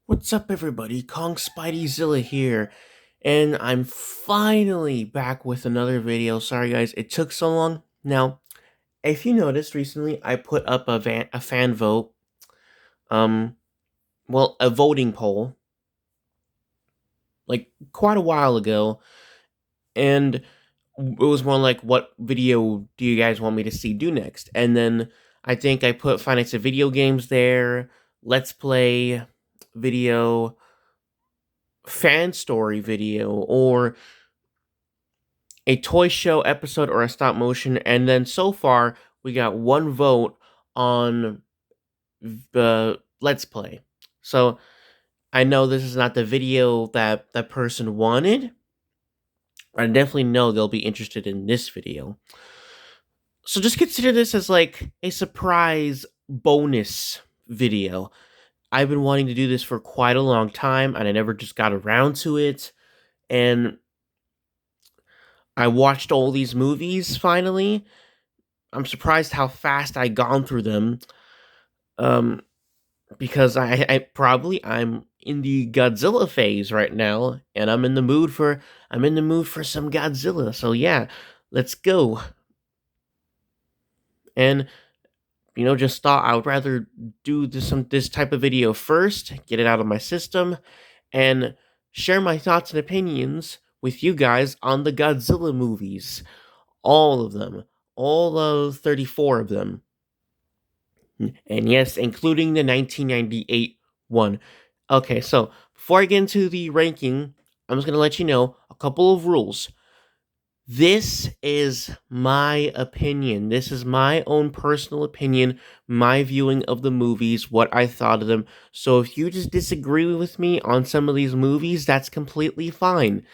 What's up, everybody? Kong Spideyzilla here, and I'm finally back with another video. Sorry, guys, it took so long. Now, if you noticed recently, I put up a fan vote, um, a voting poll, like quite a while ago, and it was more like, "What video do you guys want me to see do next?" And then I think I put finance of video games there, let's play video, fan story video, or a toy show episode or a stop motion, and then so far we got one vote on the let's play. So I know this is not the video that that person wanted, but I definitely know they'll be interested in this video. So just consider this as like a surprise bonus video. I've been wanting to do this for quite a long time, and I never just got around to it. And I watched all these movies finally. I'm surprised how fast I gone through them. Um, because I'm in the Godzilla phase right now, and I'm in the mood for some Godzilla. So yeah, let's go. And just thought I would rather do this type of video first, get it out of my system, and share my thoughts and opinions with you guys on the Godzilla movies, all of them, all of 34 of them. And yes, including the 1998 one. Okay, so before I get into the ranking, I'm just going to let you know a couple of rules. This is my opinion. This is my own personal opinion, my viewing of the movies, what I thought of them. So if you just disagree with me on some of these movies, that's completely fine.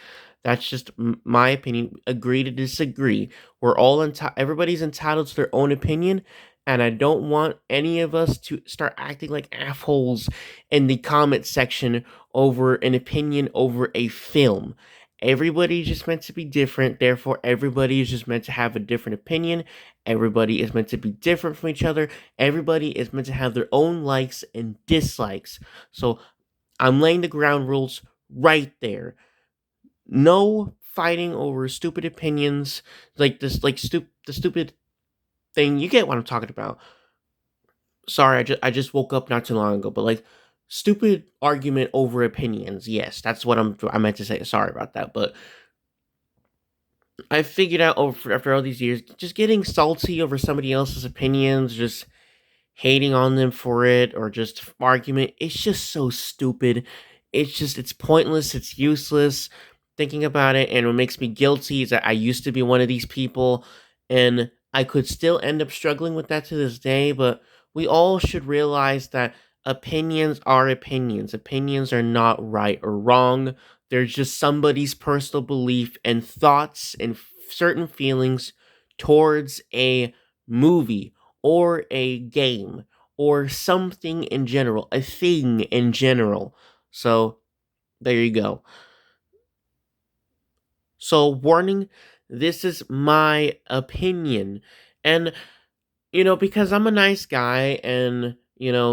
That's just my opinion. Agree to disagree. Everybody's entitled to their own opinion, and I don't want any of us to start acting like assholes in the comment section over an opinion over a film. Everybody's just meant to be different, therefore everybody is just meant to have a different opinion. Everybody is meant to be different from each other. Everybody is meant to have their own likes and dislikes. So I'm laying the ground rules right there. No fighting over stupid opinions like this, the stupid thing. You get what I'm talking about. Sorry, I just woke up not too long ago, but like stupid argument over opinions. Yes, that's what I meant to say. Sorry about that, but I figured out after all these years, just getting salty over somebody else's opinions, just hating on them for it, or just argument, it's just so stupid. It's pointless, it's useless. Thinking about it, and what makes me guilty is that I used to be one of these people, and I could still end up struggling with that to this day. But we all should realize that opinions are opinions. Opinions are not right or wrong. There's just somebody's personal belief and thoughts and certain feelings towards a movie or a game or something in general, a thing in general. So there you go. So, warning, this is my opinion. And, because I'm a nice guy and,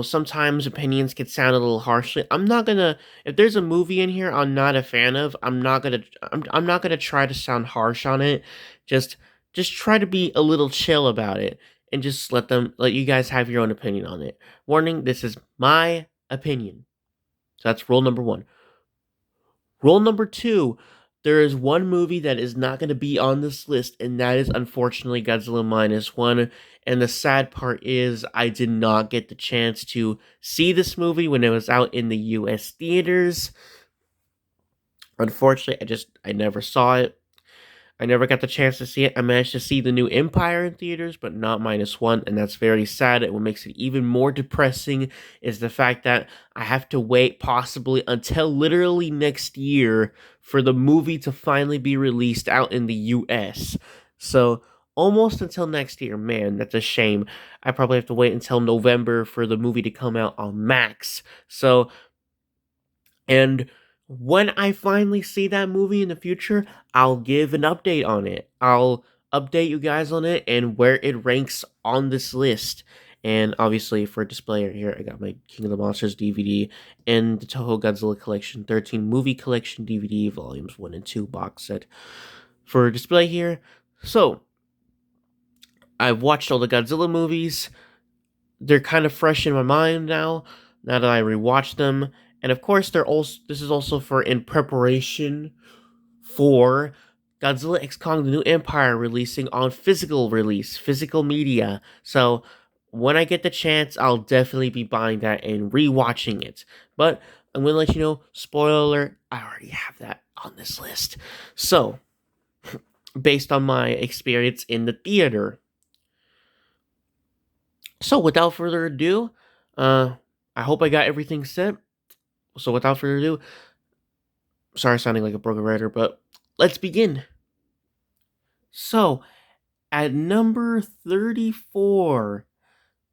sometimes opinions can sound a little harshly. I'm not gonna, if there's a movie in here I'm not a fan of, I'm not gonna try to sound harsh on it. Just, just try to be a little chill about it and just let you guys have your own opinion on it. Warning, this is my opinion. So that's rule number one. Rule number two, there is one movie that is not going to be on this list, and that is unfortunately Godzilla Minus One. And the sad part is, I did not get the chance to see this movie when it was out in the US theaters. Unfortunately, I never saw it. I never got the chance to see it. I managed to see the new Empire in theaters, but not Minus One, and that's very sad. And what makes it even more depressing is the fact that I have to wait possibly until literally next year for the movie to finally be released out in the US. So almost until next year. Man, that's a shame. I probably have to wait until November for the movie to come out on Max. And when I finally see that movie in the future, I'll give an update on it. I'll update you guys on it and where it ranks on this list. And obviously, for display here, I got my King of the Monsters DVD and the Toho Godzilla Collection 13 Movie Collection DVD, Volumes 1 and 2 box set for display here. So, I've watched all the Godzilla movies. They're kind of fresh in my mind now that I rewatched them. And of course, this is also for in preparation for Godzilla X Kong The New Empire releasing on physical media. So when I get the chance, I'll definitely be buying that and rewatching it. But I'm going to let you know, spoiler alert, I already have that on this list. So, based on my experience in the theater. So without further ado, I hope I got everything set. So without further ado, sorry sounding like a broken writer, but let's begin. So, at number 34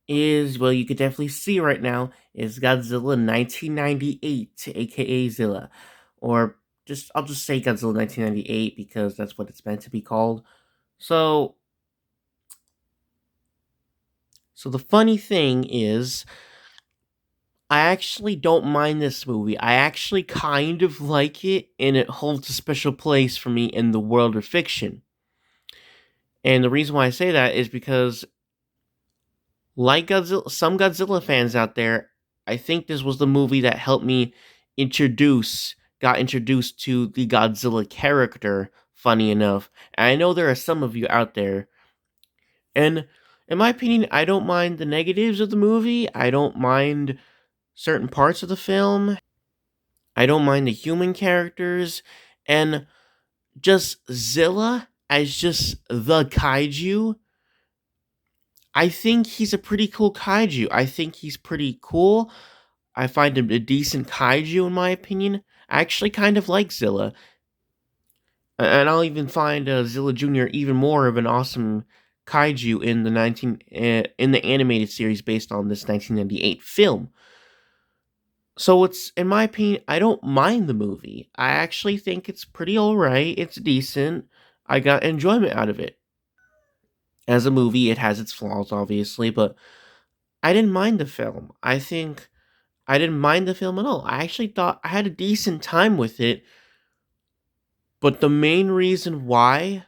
is, well, you could definitely see right now, is Godzilla 1998, aka Zilla. Or I'll just say Godzilla 1998 because that's what it's meant to be called. So, so the funny thing is, I actually don't mind this movie. I actually kind of like it, and it holds a special place for me in the world of fiction. And the reason why I say that is because, like Godzilla, some Godzilla fans out there, I think this was the movie that helped me got introduced to the Godzilla character, funny enough. And I know there are some of you out there. And in my opinion, I don't mind the negatives of the movie. I don't mind certain parts of the film. I don't mind the human characters. And just Zilla as just the kaiju, I think he's a pretty cool kaiju. I think he's pretty cool. I find him a decent kaiju in my opinion. I actually kind of like Zilla. And I'll even find Zilla Jr. even more of an awesome kaiju in the in the animated series based on this 1998 film. So it's, in my opinion, I don't mind the movie. I actually think it's pretty alright. It's decent. I got enjoyment out of it. As a movie, it has its flaws, obviously, but I didn't mind the film. I think I didn't mind the film at all. I actually thought I had a decent time with it, but the main reason why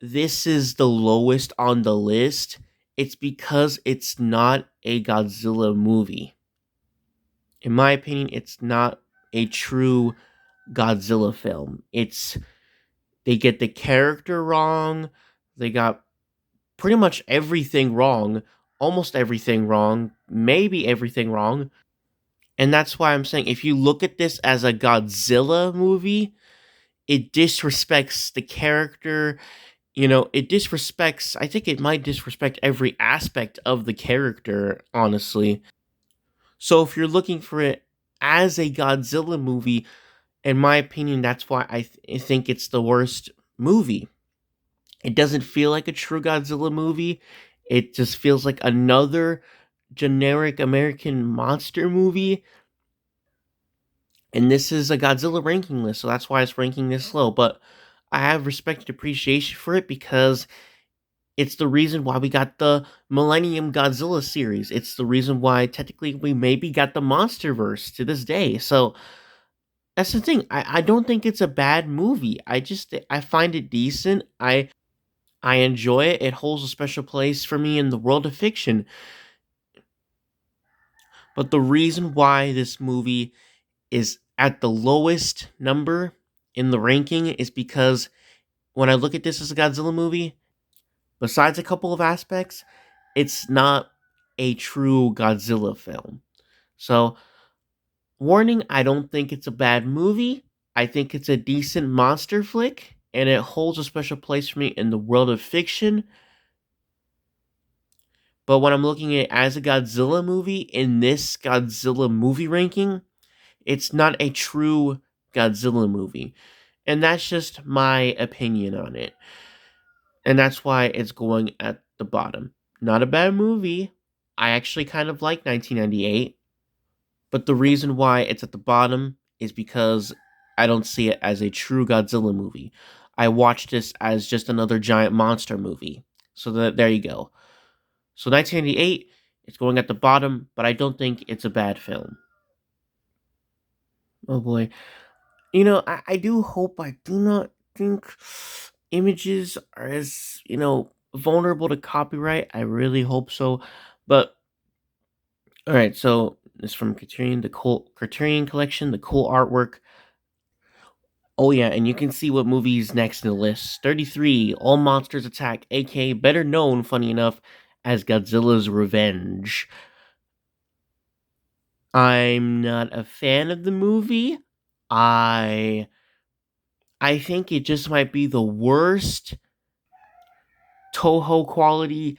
this is the lowest on the list, it's because it's not a Godzilla movie. In my opinion, it's not a true Godzilla film. They get the character wrong. They got pretty much everything wrong, almost everything wrong, maybe everything wrong. And that's why I'm saying, if you look at this as a Godzilla movie, it disrespects the character. I think it might disrespect every aspect of the character, honestly. So if you're looking for it as a Godzilla movie, in my opinion, that's why I think it's the worst movie. It doesn't feel like a true Godzilla movie. It just feels like another generic American monster movie. And this is a Godzilla ranking list, so that's why it's ranking this low. But I have respect and appreciation for it because it's the reason why we got the Millennium Godzilla series. It's the reason why technically we maybe got the Monsterverse to this day. So that's the thing. I don't think it's a bad movie. I find it decent. I enjoy it. It holds a special place for me in the world of fiction. But the reason why this movie is at the lowest number in the ranking is because when I look at this as a Godzilla movie, besides a couple of aspects, it's not a true Godzilla film. So, warning, I don't think it's a bad movie. I think it's a decent monster flick, and it holds a special place for me in the world of fiction. But when I'm looking at it as a Godzilla movie in this Godzilla movie ranking, it's not a true Godzilla movie. And that's just my opinion on it. And that's why it's going at the bottom. Not a bad movie. I actually kind of like 1998. But the reason why it's at the bottom is because I don't see it as a true Godzilla movie. I watch this as just another giant monster movie. So there you go. So 1998 It's going at the bottom, but I don't think it's a bad film. Oh boy. I do hope I do not think images are as, vulnerable to copyright. I really hope so. But all right, so it's from Criterion, the cool Criterion collection, the cool artwork. Oh yeah, and you can see what movie's next in the list. 33, All Monsters Attack, aka better known, funny enough, as Godzilla's Revenge. I'm not a fan of the movie. I I think it just might be the worst Toho quality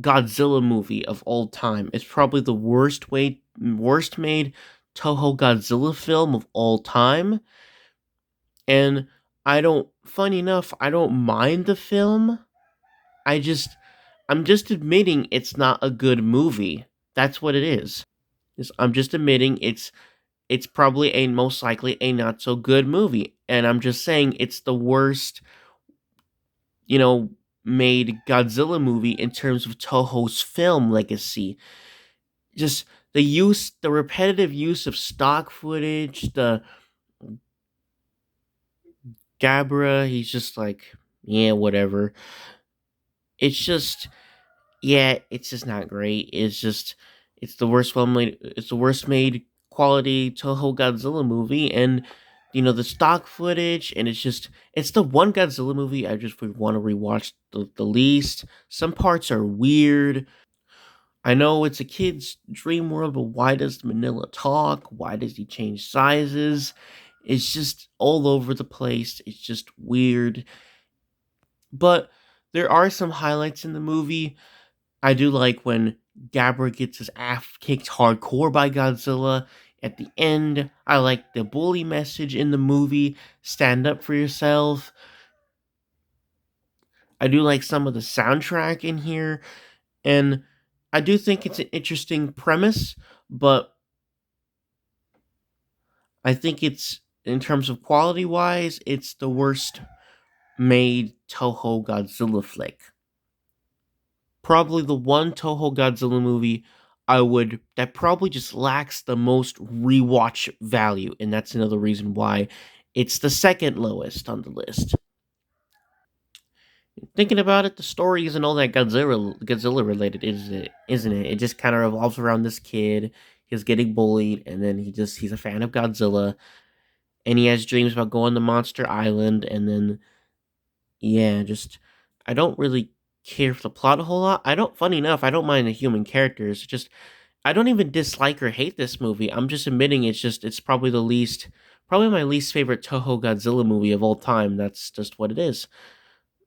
Godzilla movie of all time. It's probably the worst made Toho Godzilla film of all time. And funny enough, I don't mind the film. I just I'm just admitting it's not a good movie. That's what it is. I'm just admitting it's probably a most likely a not so good movie. And I'm just saying it's the worst, you know, made Godzilla movie in terms of Toho's film legacy. Just the repetitive use of stock footage, the Gabra, he's just like, yeah, whatever. It's just, yeah, it's just not great. It's the worst made quality Toho Godzilla movie, and the stock footage, and it's the one Godzilla movie I just would want to rewatch the least. Some parts are weird. I know it's a kid's dream world, but why does Manila talk? Why does he change sizes? It's just all over the place. It's just weird. But there are some highlights in the movie. I do like when Gabra gets his ass kicked hardcore by Godzilla at the end. I like the bully message in the movie. Stand up for yourself. I do like some of the soundtrack in here. And I do think it's an interesting premise, but I think it's, in terms of quality wise, it's the worst made Toho Godzilla flick. Probably the one Toho Godzilla movie that probably just lacks the most rewatch value, and that's another reason why it's the second lowest on the list. Thinking about it, the story isn't all that Godzilla related, is it? Isn't it? It just kind of revolves around this kid. He's getting bullied, and then he's a fan of Godzilla, and he has dreams about going to Monster Island, and then yeah, just I don't really care for the plot a whole lot. Funny enough, I don't mind the human characters. Just I don't even dislike or hate this movie. I'm just admitting it's probably probably my least favorite Toho Godzilla movie of all time. That's just what it is.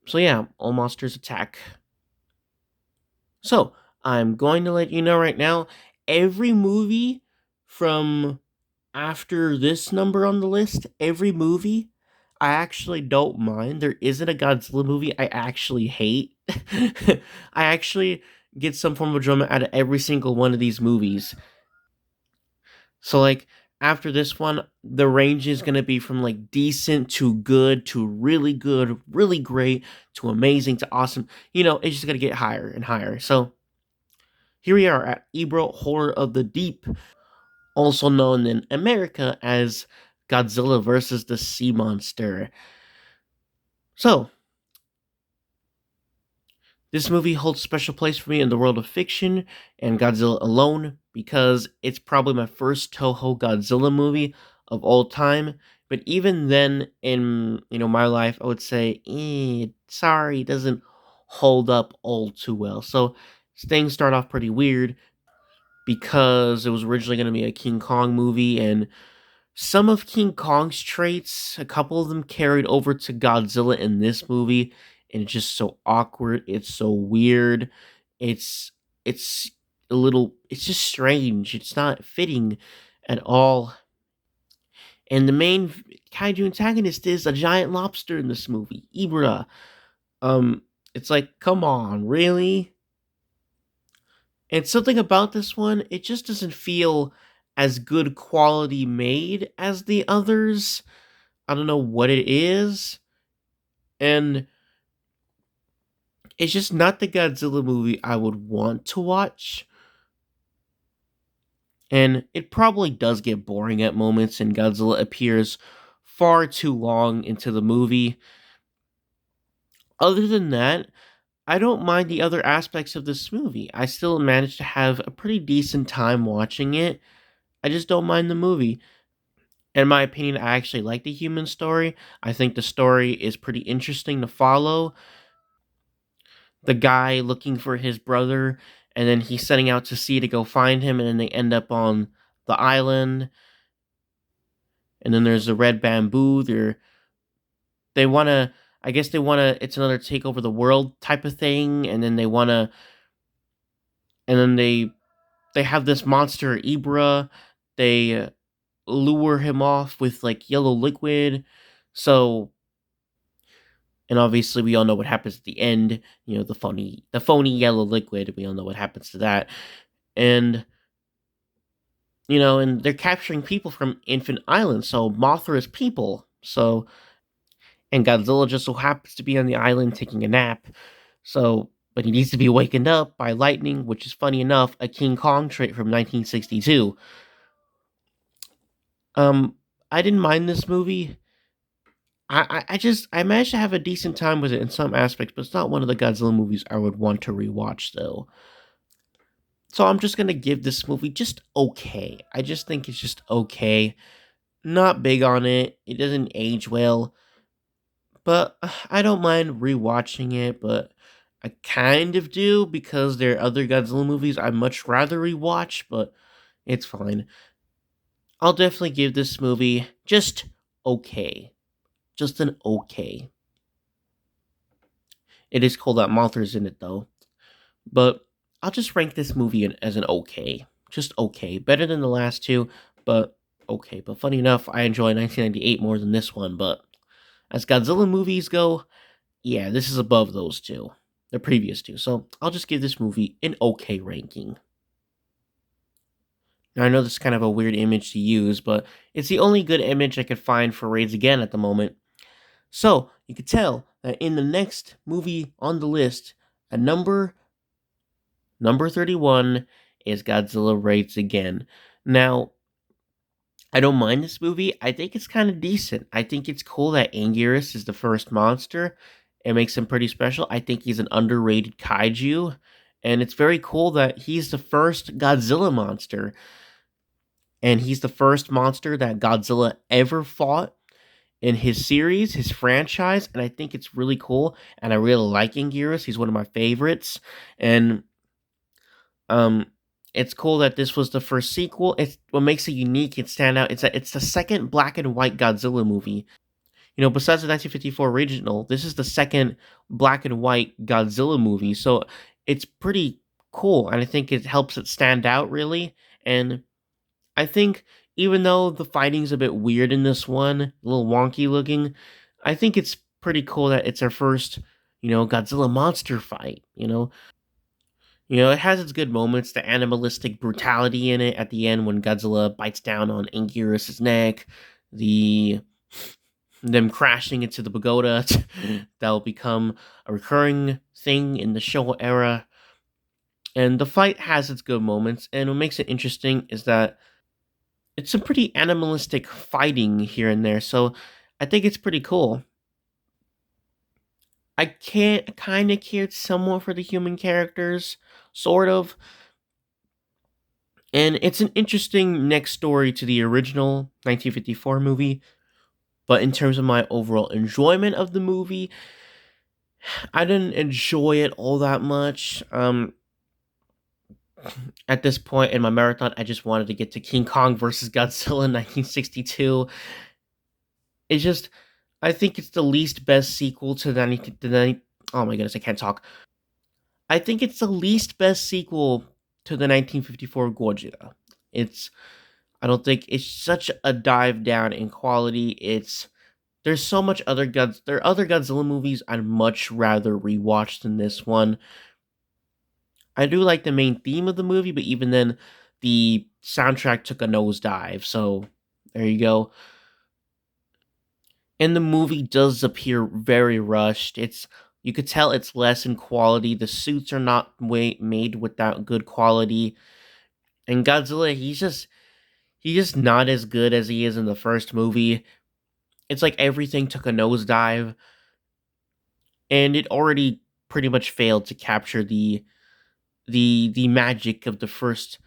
So yeah, All Monsters Attack. So I'm going to let you know right now, every movie from after this number on the list, every movie I actually don't mind. There isn't a Godzilla movie I actually hate. I actually get some form of enjoyment out of every single one of these movies. So like after this one, the range is gonna be from like decent to good, really great to amazing to awesome. It's just gonna get higher and higher. So here we are at Ebro Horror of the Deep, also known in America as Godzilla versus the Sea Monster. So, this movie holds a special place for me in the world of fiction and Godzilla alone because it's probably my first Toho Godzilla movie of all time. But even then, in my life, I would say, sorry, it doesn't hold up all too well. So things start off pretty weird because it was originally going to be a King Kong movie, and some of King Kong's traits, a couple of them carried over to Godzilla in this movie, and it's just so awkward. It's so weird. It's it's it's just strange. It's not fitting at all. And the main kaiju antagonist is a giant lobster in this movie, Ibra. Um, it's like, come on, really? And something about this one, it just doesn't feel as good quality made as the others. I don't know what it is. And it's just not the Godzilla movie I would want to watch. And it probably does get boring at moments, and Godzilla appears far too long into the movie. Other than that, I don't mind the other aspects of this movie. I still managed to have a pretty decent time watching it. I just don't mind the movie. In my opinion, I actually like the human story. I think the story is pretty interesting to follow. The guy looking for his brother, and then he's setting out to sea to go find him, and then they end up on the island. And then there's the red bamboo. They want to, I guess they want to, it's another take over the world type of thing. And then they want to, and then they have this monster Ibra. They lure him off with like yellow liquid. So, and obviously we all know what happens at the end. You know, the phony yellow liquid. We all know what happens to that. And and they're capturing people from Infant Island. So Mothra's people. So, and Godzilla just so happens to be on the island taking a nap. So, but he needs to be wakened up by lightning, which is funny enough, a King Kong trait from 1962. Um, I didn't mind this movie. I managed to have a decent time with it in some aspects, but it's not one of the Godzilla movies I would want to rewatch though. So I'm just gonna give this movie just okay. I just think it's just okay. Not big on it. It doesn't age well, but I don't mind rewatching it. But I kind of do because there are other Godzilla movies I'd much rather rewatch. But it's fine. I'll definitely give this movie just okay. Just an okay. It is cool that Mothra's in it though. But I'll just rank this movie as an okay. Just okay. Better than the last two, but okay. But funny enough, I enjoy 1998 more than this one. But as Godzilla movies go, yeah, this is above those two, the previous two. So I'll just give this movie an okay ranking. Now, I know this is kind of a weird image to use, but it's the only good image I could find for Raids Again at the moment. So you could tell that in the next movie on the list, at number 31 is Godzilla Raids Again. Now, I don't mind this movie. I think it's kind of decent. I think it's cool that Anguirus is the first monster. It makes him pretty special. I think he's an underrated kaiju. And it's very cool that he's the first Godzilla monster. And he's the first monster that Godzilla ever fought in his series, his franchise. And I think it's really cool. And I really like Anguirus. He's one of my favorites. And Um, it's cool that this was the first sequel. It's what makes it unique and stand out. It's the second black and white Godzilla movie. Besides the 1954 original, this is the second black and white Godzilla movie. So it's pretty cool, and I think it helps it stand out really. And I think even though the fighting's a bit weird in this one, a little wonky looking, I think it's pretty cool that it's our first, Godzilla monster fight. It has its good moments, the animalistic brutality in it at the end when Godzilla bites down on Anguirus' neck, the them crashing into the pagoda that'll become a recurring thing in the Showa era. And the fight has its good moments, and what makes it interesting is that it's some pretty animalistic fighting here and there, so I think it's pretty cool. I can't kind of cared somewhat for the human characters, sort of. And it's an interesting next story to the original 1954 movie. But in terms of my overall enjoyment of the movie, I didn't enjoy it all that much. At this point in my marathon, I just wanted to get to King Kong versus Godzilla in 1962. It's just, I think it's the least best sequel to oh my goodness, I can't talk. I think it's the least best sequel to the 1954 Godzilla. It's I don't think it's such a dive down in quality. There's so much there are other Godzilla movies I'd much rather rewatch than this one. I do like the main theme of the movie, but even then the soundtrack took a nosedive. So there you go. And the movie does appear very rushed. You could tell it's less in quality. The suits are not made with that good quality. And Godzilla, he's just not as good as he is in the first movie. It's like everything took a nosedive, and it already pretty much failed to capture the magic of the first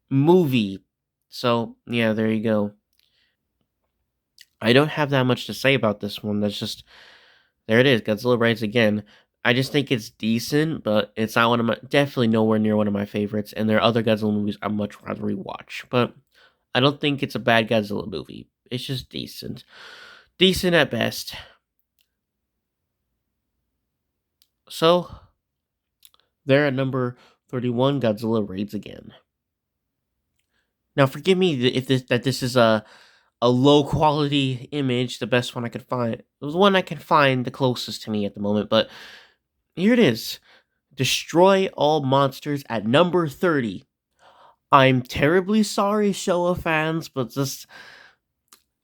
movie. So yeah, there you go. I don't have that much to say about this one. That's just there it is. Godzilla Rise Again. I just think it's decent, but it's not one of my definitely nowhere near one of my favorites. And there are other Godzilla movies I'd much rather rewatch. But I don't think it's a bad Godzilla movie. It's just decent. Decent at best. So there at number 31, Godzilla Raids Again. Now forgive me if this is a low quality image, the best one I could find. It was one I can find the closest to me at the moment, but here it is. Destroy all monsters at number 30. I'm terribly sorry, Showa fans, but just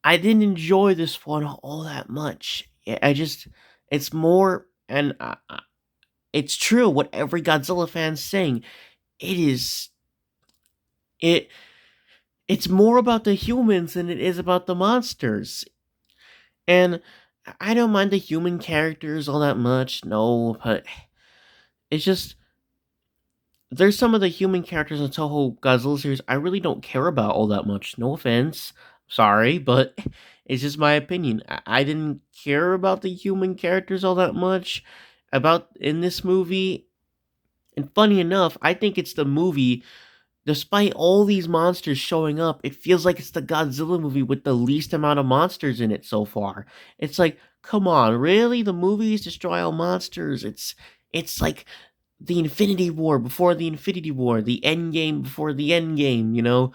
I didn't enjoy this one all that much. I just it's more and it's true what every Godzilla fan's saying. It is it it's more about the humans than it is about the monsters. And I don't mind the human characters all that much, no, but it's just there's some of the human characters in Toho Godzilla series I really don't care about all that much. No offense, sorry, but it's just my opinion. I didn't care about the human characters all that much about in this movie. And funny enough, I think it's the movie. Despite all these monsters showing up, it feels like it's the Godzilla movie with the least amount of monsters in it so far. It's like, come on, really? The movies destroy all monsters. It's like the Infinity War before the Infinity War, the End Game before the End Game, you know?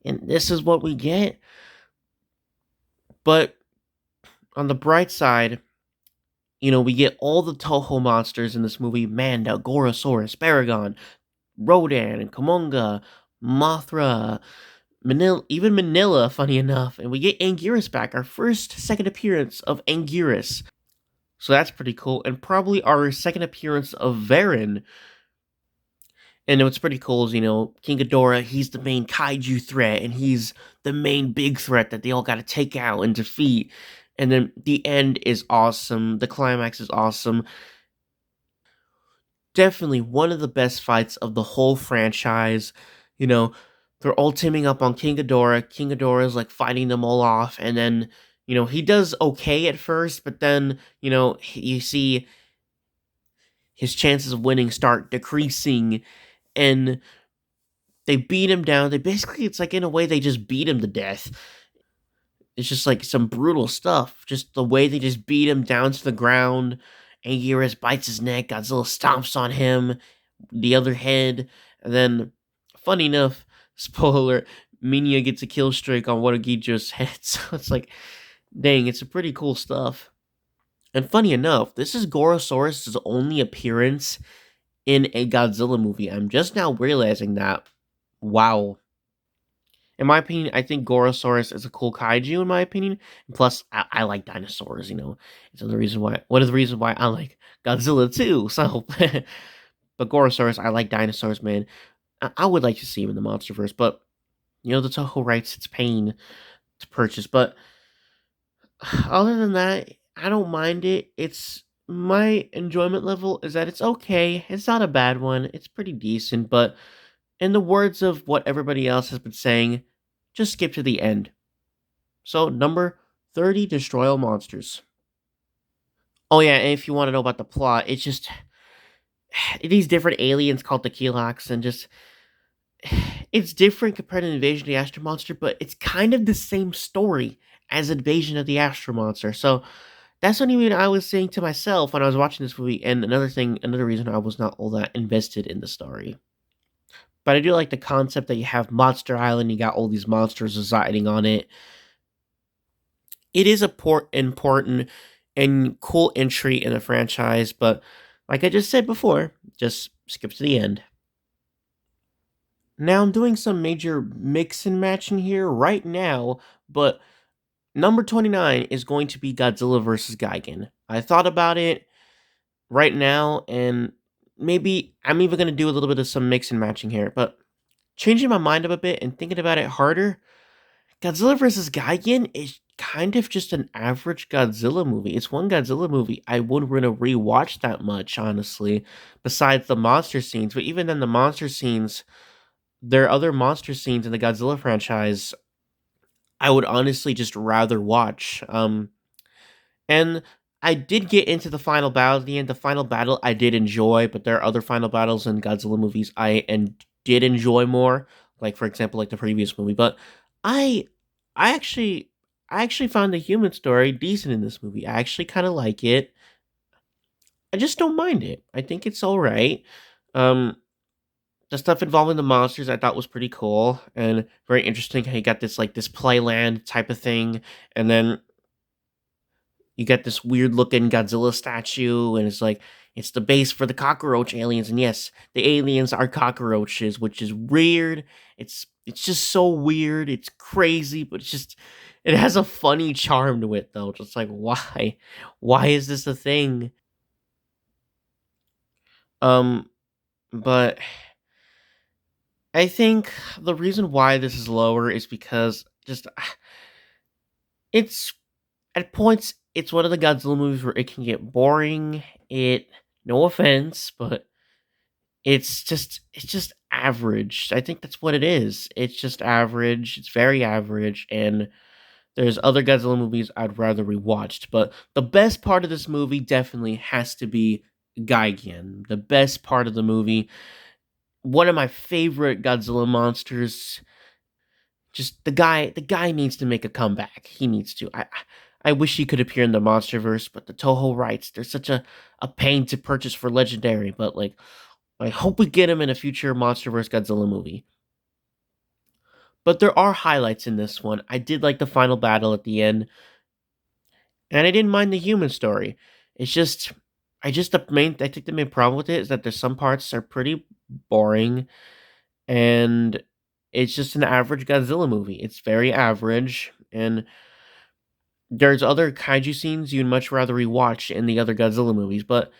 And this is what we get. But on the bright side, we get all the Toho monsters in this movie: Manda, Gorosaurus, Baragon, Rodan, and Komonga, Mothra, Manila, funny enough. And we get Anguirus back, our second appearance of Anguirus. So that's pretty cool. And probably our second appearance of Varen. And what's pretty cool is, King Ghidorah, he's the main kaiju threat, and he's the main big threat that they all got to take out and defeat. And then the end is awesome. The climax is awesome. Definitely one of the best fights of the whole franchise. You know, they're all teaming up on King Ghidorah. King Ghidorah is like fighting them all off, and then he does okay at first, but then you see his chances of winning start decreasing, and they beat him down. It's like in a way they just beat him to death. It's just like some brutal stuff. Just the way they just beat him down to the ground. Anguirus bites his neck. Godzilla stomps on him, the other head, and then, funny enough, spoiler, Minya gets a kill streak on one of Gijo's heads. So it's like, dang, it's a pretty cool stuff. And funny enough, this is Gorosaurus' only appearance in a Godzilla movie. I'm just now realizing that. Wow. In my opinion, I think Gorosaurus is a cool kaiju. In my opinion, and plus I like dinosaurs. It's another reason why. One of the reasons why I like Godzilla too. So, but Gorosaurus, I like dinosaurs, man. I would like to see him in the MonsterVerse, but the Toho rights it's paying to purchase. But other than that, I don't mind it. It's my enjoyment level is that it's okay. It's not a bad one. It's pretty decent, but in the words of what everybody else has been saying, just skip to the end. So, number 30, Destroy All Monsters. Oh yeah, and if you want to know about the plot, it's just these different aliens called the Kilox, and just it's different compared to Invasion of the Astro Monster, but it's kind of the same story as Invasion of the Astro Monster. So that's what even I was saying to myself when I was watching this movie, and another reason I was not all that invested in the story. But I do like the concept that you have Monster Island, you got all these monsters residing on it. It is a important and cool entry in the franchise, but like I just said before, just skip to the end. Now I'm doing some major mix and matching here right now, but number 29 is going to be Godzilla vs. Gigan. I thought about it right now, and maybe I'm even going to do a little bit of some mix and matching here, but changing my mind up a bit and thinking about it harder, Godzilla vs. Gigan is kind of just an average Godzilla movie. It's one Godzilla movie I wouldn't want to rewatch that much, honestly, besides the monster scenes. But even then, the monster scenes, there are other monster scenes in the Godzilla franchise I would honestly just rather watch. And I did get into the final battle at the end. The final battle I did enjoy, but there are other final battles in Godzilla movies did enjoy more. Like for example, like the previous movie. But I I actually I actually found the human story decent in this movie. I actually kind of like it. I just don't mind it. I think it's all right. Um, the stuff involving the monsters I thought was pretty cool and very interesting. How you got this playland type of thing, and then you get this weird looking Godzilla statue, and it's the base for the cockroach aliens. And yes, the aliens are cockroaches, which is weird. It's just so weird. It's crazy, but it has a funny charm to it though. Just like why is this a thing? Um, but I think the reason why this is lower is because just it's at points it's one of the Godzilla movies where it can get boring. It No offense, but it's just average. I think that's what it is. It's just average. It's very average, and there's other Godzilla movies I'd rather rewatched. But the best part of this movie definitely has to be Gigan. The best part of the movie. One of my favorite Godzilla monsters. Just the guy needs to make a comeback. He needs to. I wish he could appear in the MonsterVerse, but the Toho rights, they're such a pain to purchase for Legendary. But like, I hope we get him in a future MonsterVerse Godzilla movie. But there are highlights in this one. I did like the final battle at the end, and I didn't mind the human story. It's just, I think the main problem with it is that there's some parts are pretty boring, and it's just an average Godzilla movie. It's very average, and there's other kaiju scenes you'd much rather rewatch in the other Godzilla movies. But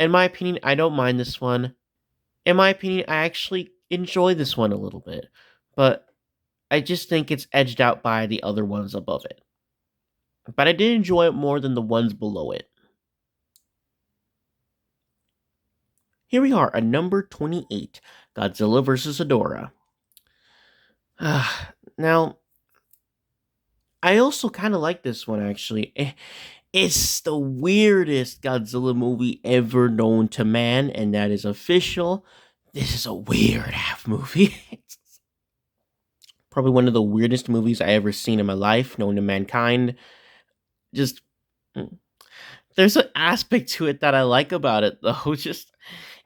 in my opinion, I don't mind this one. In my opinion, I actually enjoy this one a little bit, but I just think it's edged out by the other ones above it. But I did enjoy it more than the ones below it. Here we are at number 28, Godzilla vs. Hedorah. Now, I also kind of like this one actually. It's the weirdest Godzilla movie ever known to man, and that is official. This is a weird half movie. It's probably one of the weirdest movies I ever seen in my life, known to mankind. Just mm, there's an aspect to it that I like about it though. Just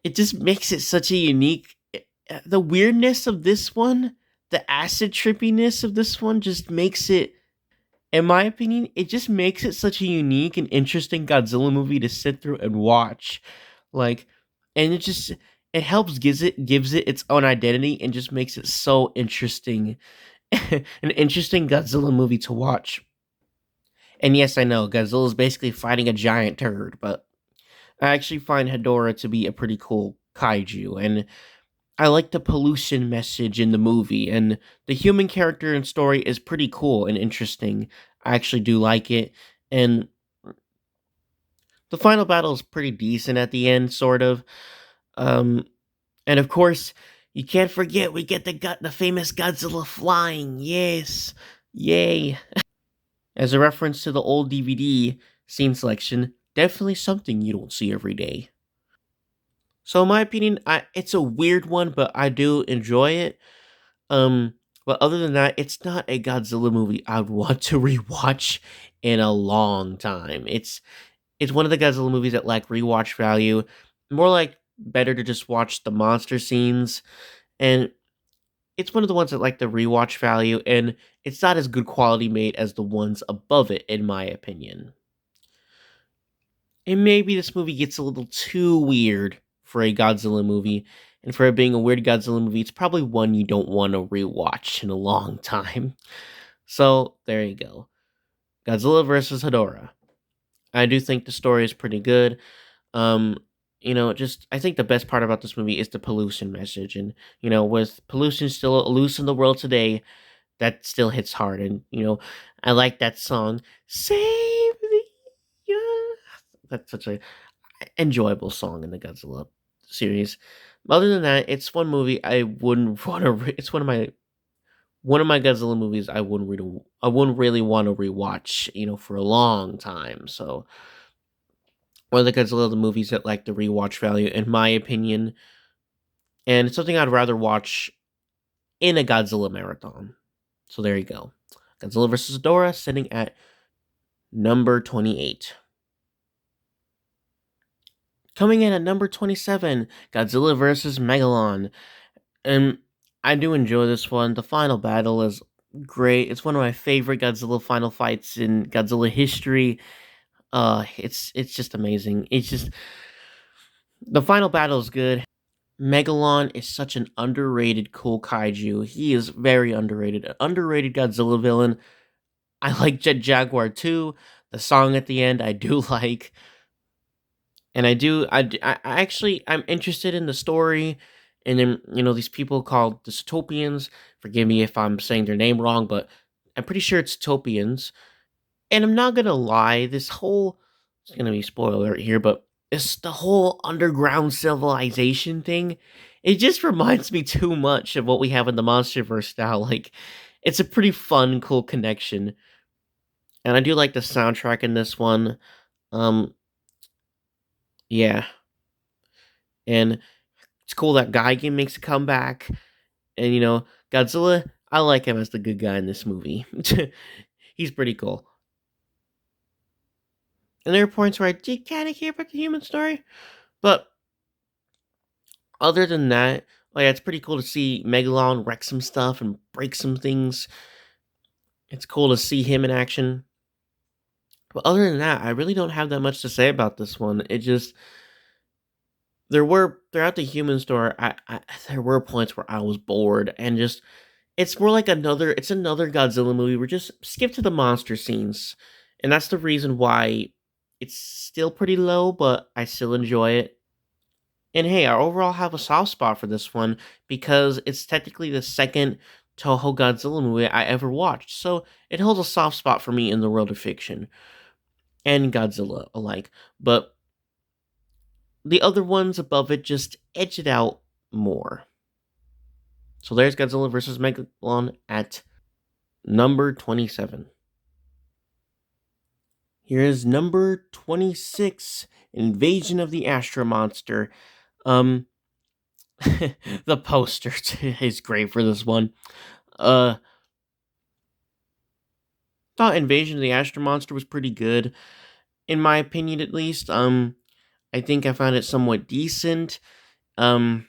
it just makes it such a unique the weirdness of this one, the acid trippiness of this one just makes it in my opinion, it just makes it such a unique and interesting Godzilla movie to sit through and watch. Like and it helps gives it its own identity and just makes it so interesting. An interesting Godzilla movie to watch. And yes, I know Godzilla is basically fighting a giant turd, but I actually find Hedorah to be a pretty cool kaiju, and I like the pollution message in the movie, and the human character and story is pretty cool and interesting. I actually do like it, and the final battle is pretty decent at the end, sort of. Um, and of course, you can't forget we get the famous Godzilla flying. Yes, yay! As a reference to the old DVD scene selection, definitely something you don't see every day. So in my opinion, it's a weird one, but I do enjoy it. Um, but other than that, it's not a Godzilla movie I'd want to rewatch in a long time. It's one of the Godzilla movies that lack rewatch value. More like better to just watch the monster scenes, and it's one of the ones that like the rewatch value, and it's not as good quality made as the ones above it, in my opinion. And maybe this movie gets a little too weird for a Godzilla movie. And for it being a weird Godzilla movie, it's probably one you don't want to rewatch in a long time. So there you go. Godzilla vs. Hedorah. I do think the story is pretty good. Um, just I think the best part about this movie is the pollution message. And, with pollution still loose in the world today, that still hits hard. And, I like that song, Save the Earth. That's such a enjoyable song in the Godzilla series. Other than that, it's one movie I wouldn't want to. It's one of my Godzilla movies I wouldn't really want to rewatch, for a long time. So one of the Godzilla movies that like the rewatch value, in my opinion, and it's something I'd rather watch in a Godzilla marathon. So there you go. Godzilla vs. Ghidorah sitting at number 28. Coming in at number 27, Godzilla vs. Megalon. And I do enjoy this one. The final battle is great. It's one of my favorite Godzilla final fights in Godzilla history. It's just amazing. It's just the final battle is good. Megalon is such an underrated cool kaiju. He is very underrated. An underrated Godzilla villain. I like Jet Jaguar too. The song at the end I do like. And I'm interested in the story, and then these people called the Sotopians. Forgive me if I'm saying their name wrong, but I'm pretty sure it's Sotopians. And I'm not gonna lie, it's gonna be a spoiler alert here, but it's the whole underground civilization thing. It just reminds me too much of what we have in the MonsterVerse now. Like, it's a pretty fun, cool connection, and I do like the soundtrack in this one. Um, yeah, and it's cool that Gigan makes a comeback. And Godzilla, I like him as the good guy in this movie. He's pretty cool. And there are points where I did kind of care about the human story, but other than that, like, it's pretty cool to see Megalon wreck some stuff and break some things. It's cool to see him in action. But other than that, I really don't have that much to say about this one. It just throughout the human story, there were points where I was bored and just it's another Godzilla movie. We're just skip to the monster scenes. And that's the reason why it's still pretty low, but I still enjoy it. And hey, I overall have a soft spot for this one because it's technically the second Toho Godzilla movie I ever watched. So it holds a soft spot for me in the world of fiction and Godzilla alike. But the other ones above it just edge it out more. So there's Godzilla vs. Megalon at number 27. Here is number 26, Invasion of the Astro Monster. Um, the poster is great for this one. Uh, thought Invasion of the Astro Monster was pretty good, in my opinion at least. I think I found it somewhat decent. Um,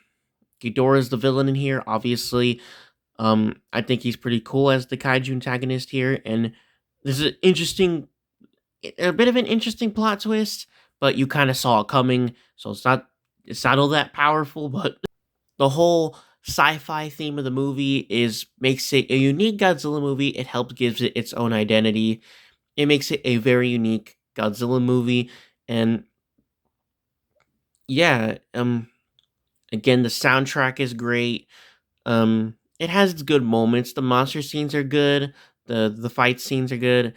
Ghidorah's the villain in here, obviously. I think he's pretty cool as the kaiju antagonist here, and this is a bit of an interesting plot twist, but you kind of saw it coming, so it's not all that powerful. But the whole sci-fi theme of the movie makes it a unique Godzilla movie. It helps gives it its own identity. It makes it a very unique Godzilla movie, and yeah, again, the soundtrack is great. It has its good moments. The monster scenes are good. The fight scenes are good,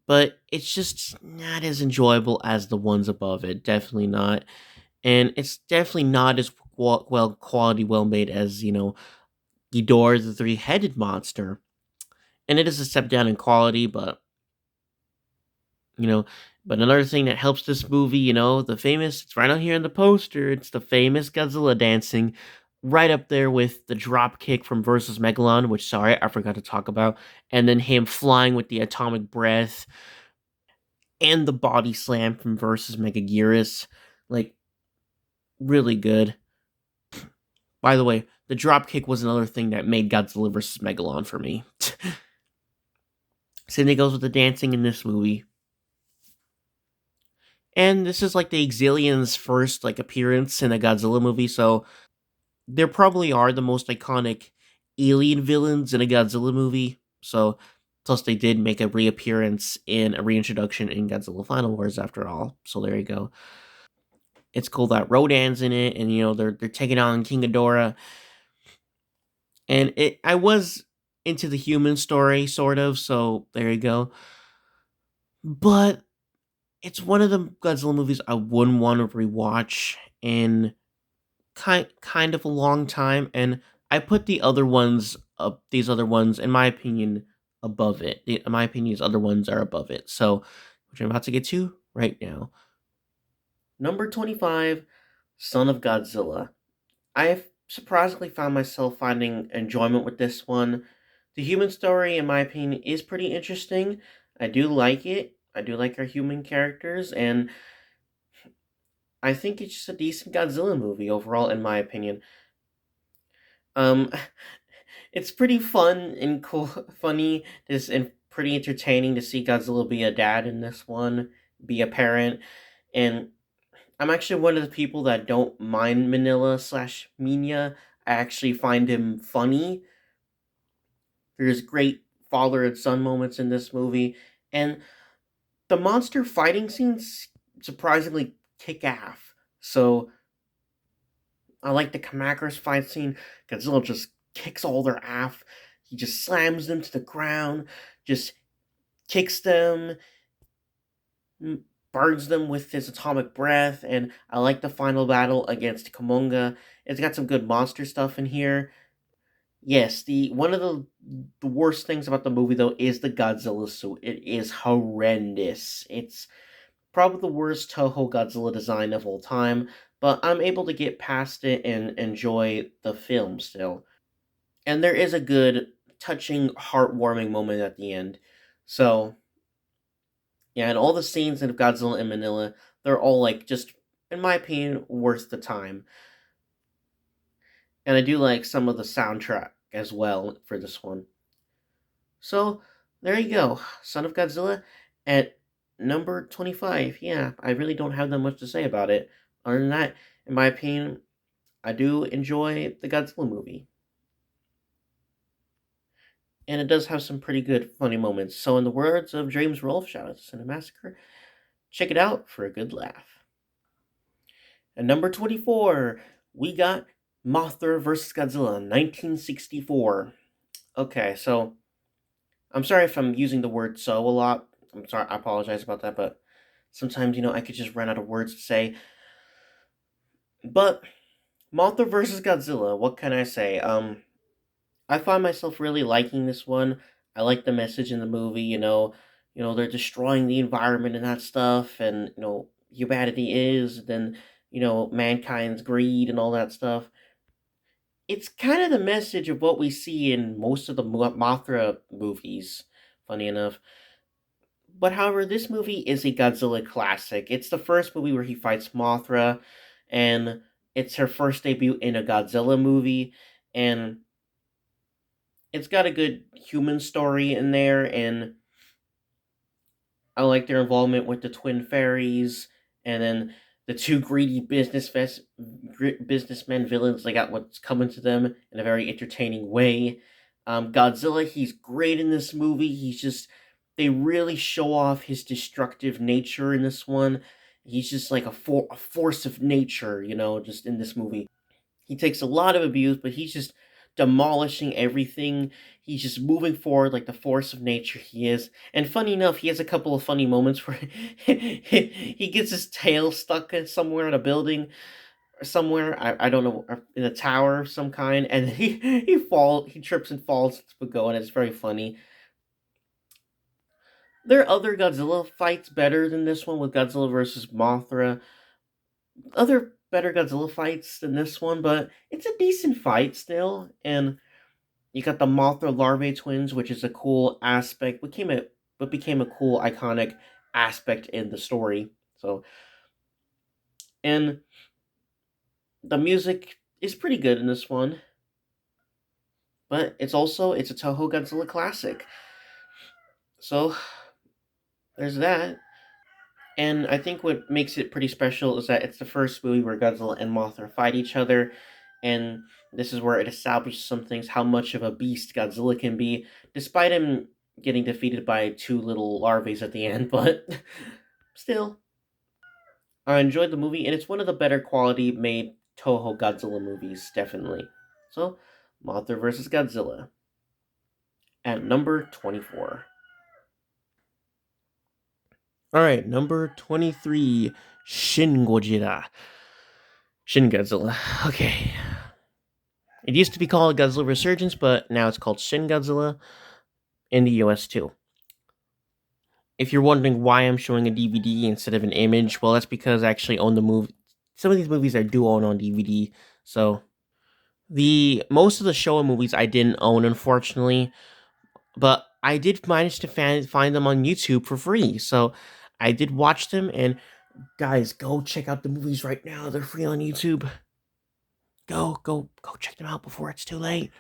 but it's just not as enjoyable as the ones above it. Definitely not, and it's definitely not as well made as Ghidorah, the three-headed monster. And it is a step down in quality, but you know, but another thing that helps this movie, it's right on here in the poster. It's the famous Godzilla dancing, right up there with the drop kick from versus Megalon, which sorry I forgot to talk about, and then him flying with the atomic breath and the body slam from versus Megaguirus, like really good. By the way, the drop kick was another thing that made Godzilla versus Megalon for me. Same goes with the dancing in this movie. And this is like the Exilians' first like appearance in a Godzilla movie, so there probably are the most iconic alien villains in a Godzilla movie. So plus they did make a reappearance in a reintroduction in Godzilla Final Wars after all. So there you go. It's cool that Rodan's in it, and they're taking on King Ghidorah. And I was into the human story sort of, so there you go. But it's one of the Godzilla movies I wouldn't want to rewatch in kind of a long time, and I put the other ones up. These other ones, in my opinion, above it. In my opinion, these other ones are above it. So, which I'm about to get to right now. Number 25, Son of Godzilla. I've surprisingly found myself finding enjoyment with this one. The human story, in my opinion, is pretty interesting. I do like it. I do like our human characters, and I think it's just a decent Godzilla movie overall, in my opinion. Um, it's pretty fun and cool, funny, and pretty entertaining to see Godzilla be a dad in this one, be a parent, and I'm actually one of the people that don't mind Manila slash Minya. I actually find him funny. There's great father and son moments in this movie, and the monster fighting scenes surprisingly kick ass. So I like the Kamakuras fight scene. Godzilla just kicks all their ass. He just slams them to the ground, just kicks them, burns them with his atomic breath, and I like the final battle against Kumonga. It's got some good monster stuff in here. Yes, the one of the worst things about the movie though is the Godzilla suit. It is horrendous. It's probably the worst Toho Godzilla design of all time, but I'm able to get past it and enjoy the film still. And there is a good, touching, heartwarming moment at the end. So, yeah, and all the scenes of Godzilla in Manila, they're all like just, in my opinion, worth the time. And I do like some of the soundtrack as well for this one. So, there you go. Son of Godzilla at number 25. Yeah, I really don't have that much to say about it. Other than that, in my opinion, I do enjoy the Godzilla movie. And it does have some pretty good funny moments. So, in the words of James Rolfe, shout out to Cinemassacre, check it out for a good laugh. At number 24, we got Mothra vs. Godzilla 1964. Okay, so I'm sorry if I'm using the word so a lot. I'm sorry, I apologize about that, but sometimes, I could just run out of words to say. But Mothra vs. Godzilla, what can I say? I find myself really liking this one. I like the message in the movie, they're destroying the environment and that stuff, and humanity is, then mankind's greed and all that stuff. It's kind of the message of what we see in most of the Mothra movies, funny enough. But however, this movie is a Godzilla classic. It's the first movie where he fights Mothra, and it's her first debut in a Godzilla movie, and it's got a good human story in there, and I like their involvement with the twin fairies, and then the two greedy businessmen villains. They got what's coming to them in a very entertaining way. Godzilla, he's great in this movie. They really show off his destructive nature in this one. He's just like a force of nature, just in this movie. He takes a lot of abuse, but he's just demolishing everything. He's just moving forward like the force of nature he is. And funny enough, he has a couple of funny moments where he gets his tail stuck somewhere in a building or somewhere. I don't know, in a tower of some kind, and he trips and falls to go, and it's very funny. There are other Godzilla fights better than this one with Godzilla versus Mothra. Other better Godzilla fights than this one, but it's a decent fight still. And you got the Mothra larvae twins, which is a cool aspect. Became a cool iconic aspect in the story. So, and the music is pretty good in this one, but it's a Toho Godzilla classic. So there's that. And I think what makes it pretty special is that it's the first movie where Godzilla and Mothra fight each other, and this is where it establishes some things, how much of a beast Godzilla can be, despite him getting defeated by two little larvae at the end, but still. I enjoyed the movie, and it's one of the better quality made Toho Godzilla movies, definitely. So, Mothra vs. Godzilla at number 24. All right, number 23, Shin Godzilla. Shin Godzilla. Okay. It used to be called Godzilla Resurgence, but now it's called Shin Godzilla in the US too. If you're wondering why I'm showing a DVD instead of an image, well, that's because I actually own the movie. Some of these movies I do own on DVD. So the most of the Showa movies I didn't own, unfortunately, but I did manage to find them on YouTube for free. So I did watch them, and guys, go check out the movies right now. They're free on YouTube. Go check them out before it's too late.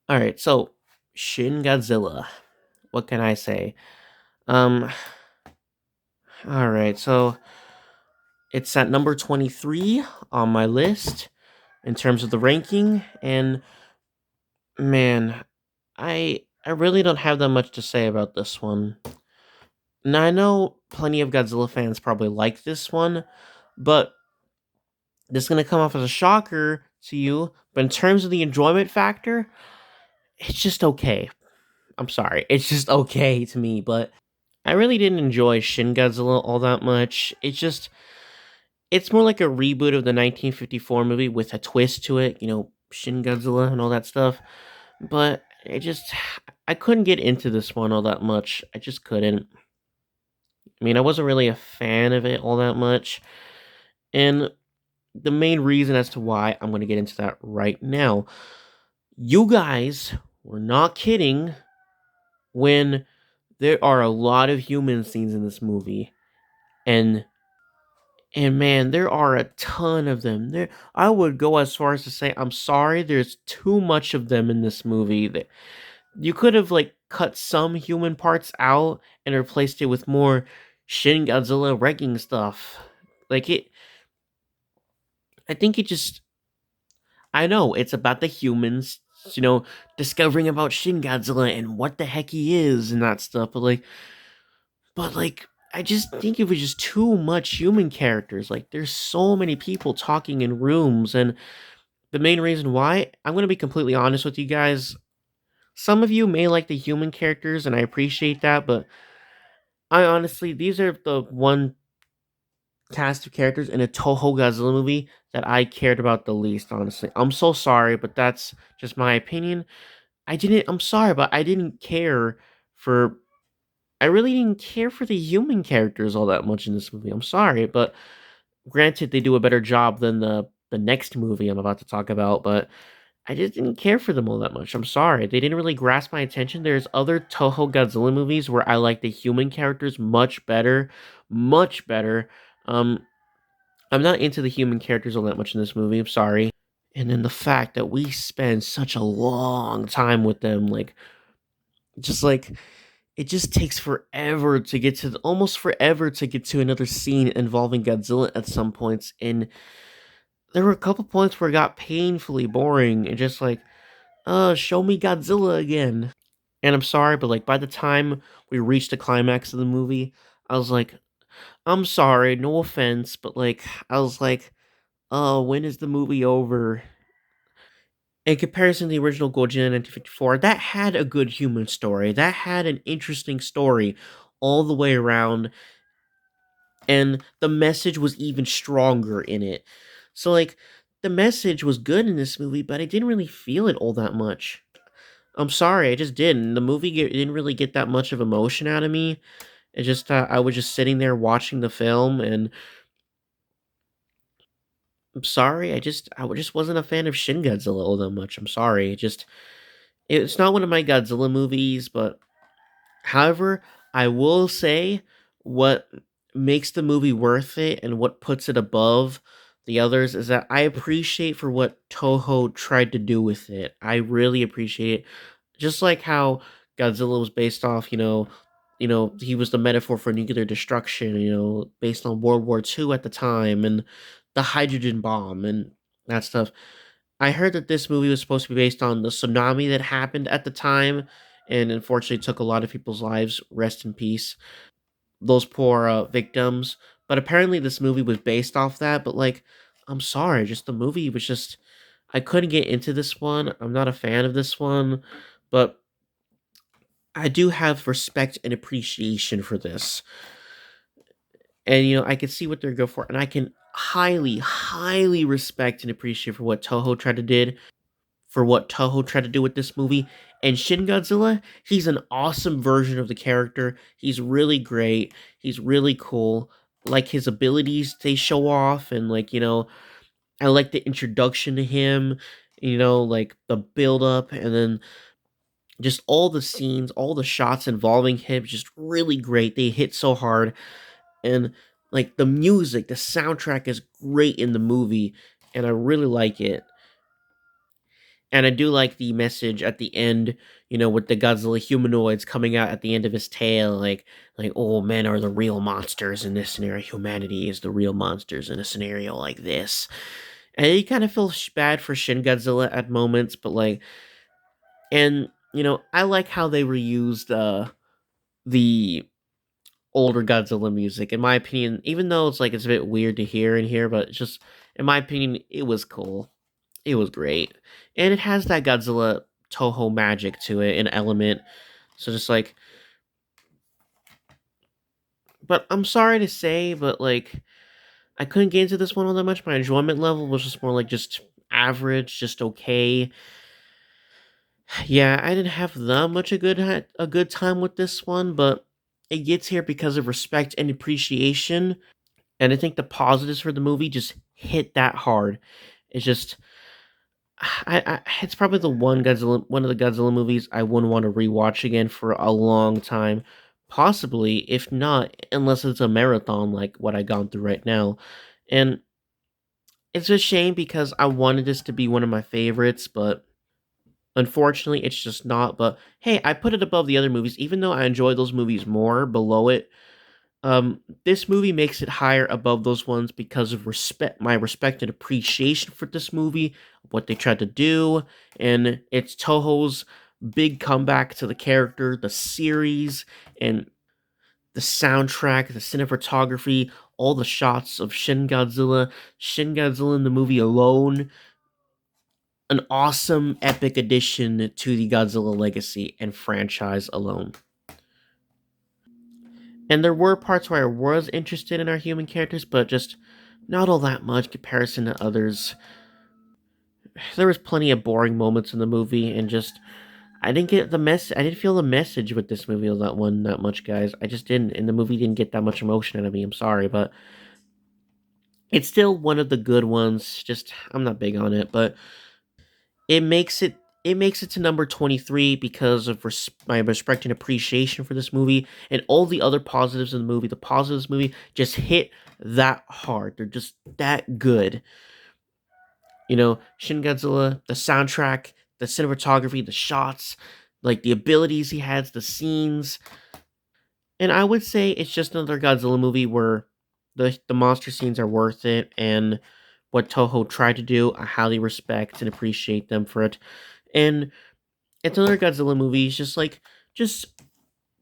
All right, so Shin Godzilla. What can I say? Um, all right, so it's at number 23 on my list in terms of the ranking, and man, I really don't have that much to say about this one. Now I know plenty of Godzilla fans probably like this one, but this is gonna come off as a shocker to you. But in terms of the enjoyment factor, it's just okay. I'm sorry, it's just okay to me. But I really didn't enjoy Shin Godzilla all that much. It's more like a reboot of the 1954 movie with a twist to it. You know, Shin Godzilla and all that stuff. But I couldn't get into this one all that much. I just couldn't. I mean, I wasn't really a fan of it all that much. And the main reason as to why, I'm going to get into that right now. You guys were not kidding when there are a lot of human scenes in this movie. And man, there are a ton of them. There I would go as far as to say I'm sorry, there's too much of them in this movie. That you could have like cut some human parts out and replaced it with more Shin Godzilla wrecking stuff. Like it I think it just I know it's about the humans, you know, discovering about Shin Godzilla and what the heck he is and that stuff, but I just think it was just too much human characters. Like there's so many people talking in rooms, and the main reason why, I'm going to be completely honest with you guys. Some of you may like the human characters, and I appreciate that, but I honestly, these are the one cast of characters in a Toho Godzilla movie that I cared about the least, honestly. I'm so sorry, but that's just my opinion. I'm sorry, but for, I really didn't care for the human characters all that much in this movie. I'm sorry, but granted, they do a better job than the next movie I'm about to talk about, but I just didn't care for them all that much. I'm sorry. They didn't really grasp my attention. There's other Toho Godzilla movies where I like the human characters much better. Much better. Um, I'm not into the human characters all that much in this movie. I'm sorry. And then the fact that we spend such a long time with them, just like it just takes forever to get to almost forever to get to another scene involving Godzilla at some points. And there were a couple points where it got painfully boring and just like, show me Godzilla again. And I'm sorry, but like by the time we reached the climax of the movie, I was like, I'm sorry, no offense, but like I was like, oh, when is the movie over? In comparison to the original Godzilla 1954, that had a good human story. That had an interesting story all the way around, and the message was even stronger in it. So like the message was good in this movie, but I didn't really feel it all that much. I'm sorry, I just didn't. The movie didn't really get that much of emotion out of me. It just I was just sitting there watching the film, and I'm sorry, I just wasn't a fan of Shin Godzilla all that much. I'm sorry, it's not one of my Godzilla movies, but however, I will say what makes the movie worth it and what puts it above the others is that I appreciate for what Toho tried to do with it. I really appreciate it. Just like how Godzilla was based off, he was the metaphor for nuclear destruction, based on World War II at the time and the hydrogen bomb and that stuff. I heard that this movie was supposed to be based on the tsunami that happened at the time and unfortunately took a lot of people's lives. Rest in peace. Those poor victims. But apparently this movie was based off that, but like I'm sorry, just the movie was just I couldn't get into this one. I'm not a fan of this one, but I do have respect and appreciation for this. And I can see what they're going for, and I can highly respect and appreciate for what Toho tried to do with this movie. And Shin Godzilla, he's an awesome version of the character. He's really great. He's really cool. Like his abilities they show off, and I like the introduction to him, like the build up, and then just all the scenes, all the shots involving him, just really great. They hit so hard, and like the music, the soundtrack is great in the movie, and I really like it. And I do like the message at the end, with the Godzilla humanoids coming out at the end of his tail, like oh, men are the real monsters in this scenario. Humanity is the real monsters in a scenario like this. And you kind of feel bad for Shin Godzilla at moments, but and I like how they reused the older Godzilla music. In my opinion, even though it's a bit weird to hear in here, but it's just in my opinion, it was cool. It was great. And it has that Godzilla Toho magic to it, an element. So just but I'm sorry to say, but I couldn't get into this one all that much. My enjoyment level was just more like just average, just okay. Yeah, I didn't have that much a good time with this one, but it gets here because of respect and appreciation. And I think the positives for the movie just hit that hard. It's just it's probably one of the Godzilla movies I wouldn't want to rewatch again for a long time. Possibly, if not, unless it's a marathon like what I gone through right now. And it's a shame because I wanted this to be one of my favorites, but unfortunately it's just not. But hey, I put it above the other movies, even though I enjoy those movies more below it. This movie makes it higher above those ones because of my respect and appreciation for this movie, what they tried to do, and it's Toho's big comeback to the character, the series, and the soundtrack, the cinematography, all the shots of Shin Godzilla in the movie alone, an awesome epic addition to the Godzilla legacy and franchise alone. And there were parts where I was interested in our human characters, but just not all that much comparison to others. There was plenty of boring moments in the movie, and just I didn't get the mess. I didn't feel the message with this movie all that much, guys. I just didn't, and the movie didn't get that much emotion out of me. I'm sorry, but it's still one of the good ones. Just I'm not big on it, but it makes it it makes it to number 23 because of my respect and appreciation for this movie and all the other positives in the movie. The positives movie just hit that hard. They're just that good. Shin Godzilla, the soundtrack, the cinematography, the shots, like the abilities he has, the scenes. And I would say it's just another Godzilla movie where the monster scenes are worth it, and what Toho tried to do, I highly respect and appreciate them for it. And it's another Godzilla movie. It's just just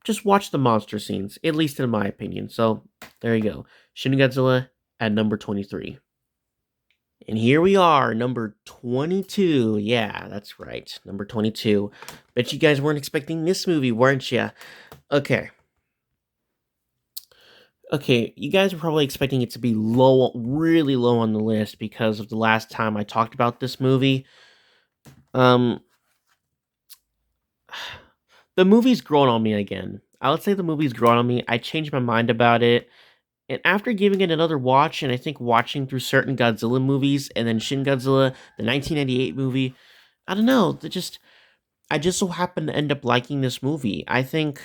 just watch the monster scenes, at least in my opinion. So there you go. Shin Godzilla at number 23. And here we are, number 22. Yeah, that's right. Number 22. Bet you guys weren't expecting this movie, weren't you? Okay. Okay, you guys are probably expecting it to be low, really low on the list because of the last time I talked about this movie. Um, the movie's grown on me again. I would say the movie's grown on me. I changed my mind about it. And after giving it another watch, and I think watching through certain Godzilla movies, and then Shin Godzilla, the 1998 movie, I don't know. I just so happen to end up liking this movie. I think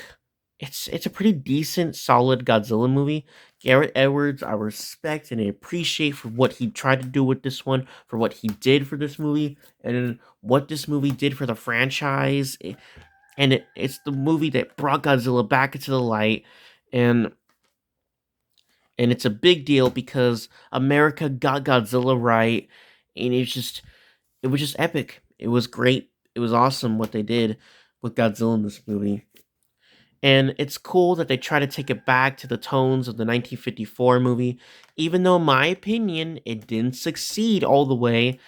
it's a pretty decent, solid Godzilla movie. Garrett Edwards, I respect and I appreciate for what he tried to do with this one, for what he did for this movie, and what this movie did for the franchise. And it's the movie that brought Godzilla back into the light, and it's a big deal because America got Godzilla right, and it was just epic. It was great. It was awesome what they did with Godzilla in this movie. And it's cool that they try to take it back to the tones of the 1954 movie, even though, in my opinion, it didn't succeed all the way.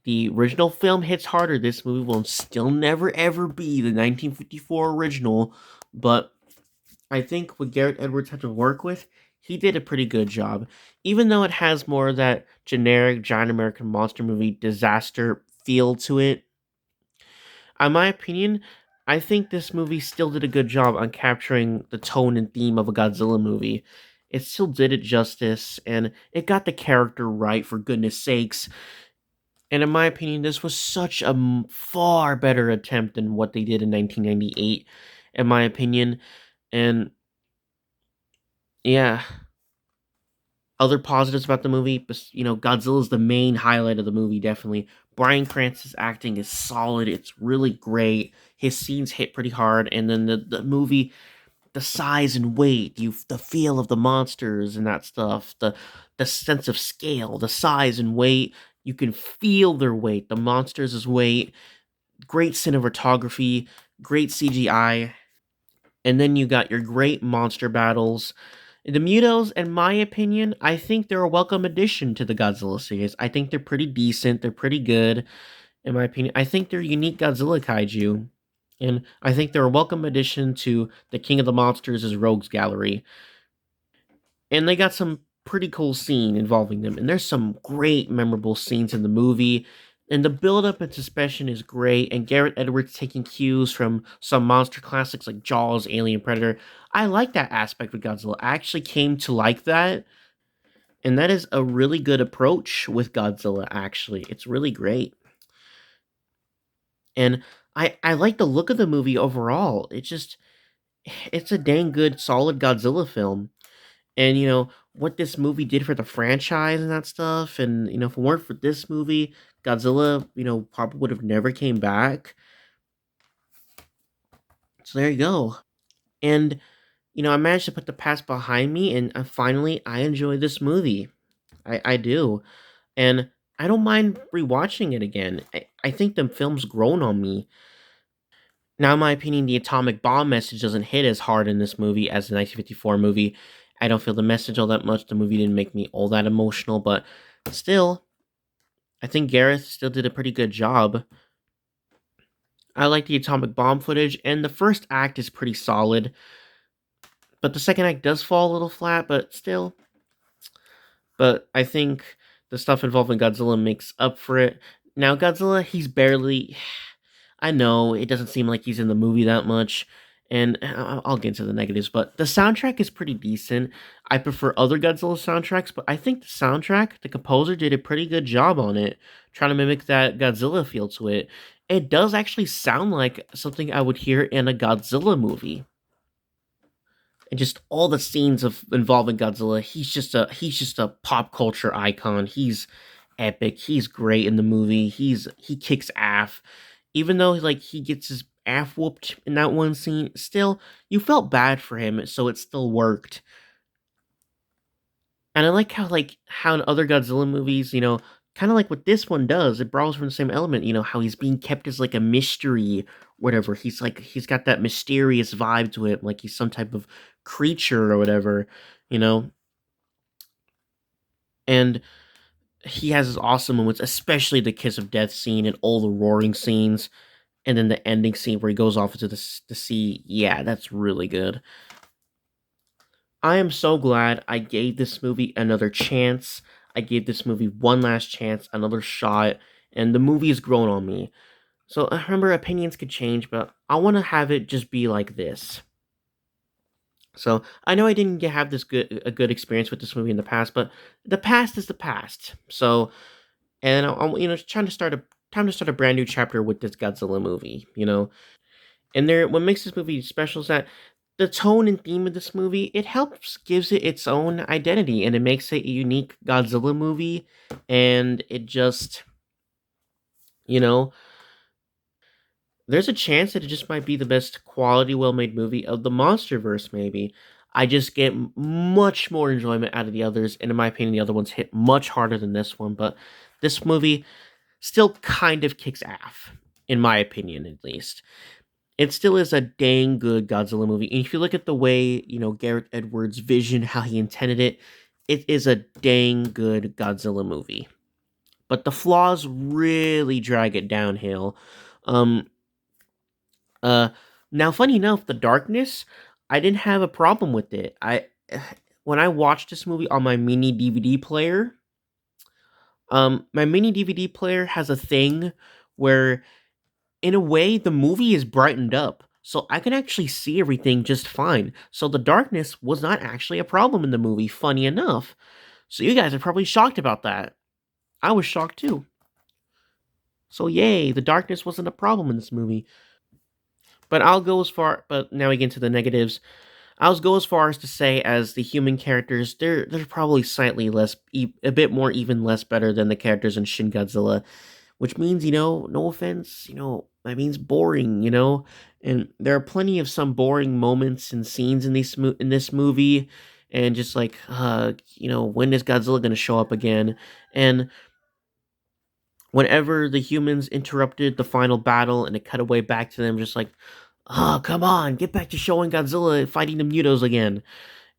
The original film hits harder. This movie will still never ever be the 1954 original, but I think what Garrett Edwards had to work with, he did a pretty good job. Even though it has more of that generic giant American monster movie disaster feel to it, in my opinion, I think this movie still did a good job on capturing the tone and theme of a Godzilla movie. It still did it justice, and it got the character right, for goodness sakes. And in my opinion, this was such a far better attempt than what they did in 1998, in my opinion. And yeah, other positives about the movie, Godzilla's the main highlight of the movie, definitely. Bryan Cranston's acting is solid. It's really great. His scenes hit pretty hard, and then the movie, the size and weight, the feel of the monsters and that stuff, the sense of scale, the size and weight, you can feel their weight, the monsters' weight, great cinematography, great CGI, and then you got your great monster battles. The Mutos, in my opinion, I think they're a welcome addition to the Godzilla series. I think they're pretty decent. They're pretty good, in my opinion. I think they're unique Godzilla kaiju. And I think they're a welcome addition to the King of the Monsters' Rogues Gallery. And they got some pretty cool scene involving them. And there's some great memorable scenes in the movie. And the build-up and suspension is great. And Garrett Edwards taking cues from some monster classics like Jaws, Alien, Predator. I like that aspect of Godzilla. I actually came to like that. And that is a really good approach with Godzilla, actually. It's really great. And I like the look of the movie overall. It's a dang good, solid Godzilla film. And what this movie did for the franchise and that stuff, and if it weren't for this movie, Godzilla, probably would have never came back. So there you go. And I managed to put the past behind me, and finally I enjoy this movie. I do. And I don't mind rewatching it again. I think the film's grown on me. Now, in my opinion, the atomic bomb message doesn't hit as hard in this movie as the 1954 movie. I don't feel the message all that much. The movie didn't make me all that emotional, but still, I think Gareth still did a pretty good job. I like the atomic bomb footage, and the first act is pretty solid, but the second act does fall a little flat, but still. But I think the stuff involving Godzilla makes up for it. Now, Godzilla, he's barely. I know it doesn't seem like he's in the movie that much, and I'll get into the negatives, but the soundtrack is pretty decent. I prefer other Godzilla soundtracks, but I think the soundtrack, the composer did a pretty good job on it, trying to mimic that Godzilla feel to it. It does actually sound like something I would hear in a Godzilla movie. And just all the scenes of involving Godzilla, he's just a pop culture icon. He's epic. He's great in the movie. He kicks ass. Even though like he gets his ass whooped in that one scene, still you felt bad for him, so it still worked. And I like how in other Godzilla movies, kind of like what this one does, it borrows from the same element, how he's being kept as like a mystery, whatever. He's got that mysterious vibe to it, like he's some type of creature or whatever, you know. And he has his awesome moments, especially the kiss of death scene and all the roaring scenes, and then the ending scene where he goes off into the sea. Yeah, that's really good. I am so glad I gave this movie another chance. I gave this movie one last chance, another shot, and the movie has grown on me. So remember, opinions could change, but I want to have it just be like this. So I know I didn't have this a good experience with this movie in the past, but the past is the past. So, and I'm trying to start a time to start a brand new chapter with this Godzilla movie. And what makes this movie special is that the tone and theme of this movie, it helps gives it its own identity, and it makes it a unique Godzilla movie. And it just, you know there's a chance that it just might be the best quality well made movie of the monsterverse. Maybe I just get much more enjoyment out of the others, and in my opinion the other ones hit much harder than this one, but this movie still kind of kicks ass, in my opinion, at least. it still is a dang good Godzilla movie. And if you look at the way, Gareth Edwards' vision, how he intended it, it is a dang good Godzilla movie. But the flaws really drag it downhill. Um, uh, Now, funny enough, The Darkness, I didn't have a problem with it. When I watched this movie on my mini DVD player, my mini DVD player has a thing where, in a way, the movie is brightened up. So I can actually see everything just fine. So the darkness was not actually a problem in the movie, funny enough. So you guys are probably shocked about that. I was shocked too. So yay, the darkness wasn't a problem in this movie. But now we get into the negatives. I'll go as far as to say, as the human characters, they're probably slightly a bit more, even less better than the characters in Shin Godzilla, which means, no offense, that means boring, and there are plenty of some boring moments and scenes in this movie, and just like, when is Godzilla gonna show up again? And whenever the humans interrupted the final battle and it cut away back to them, just like, oh, come on, get back to showing Godzilla fighting the Mutos again.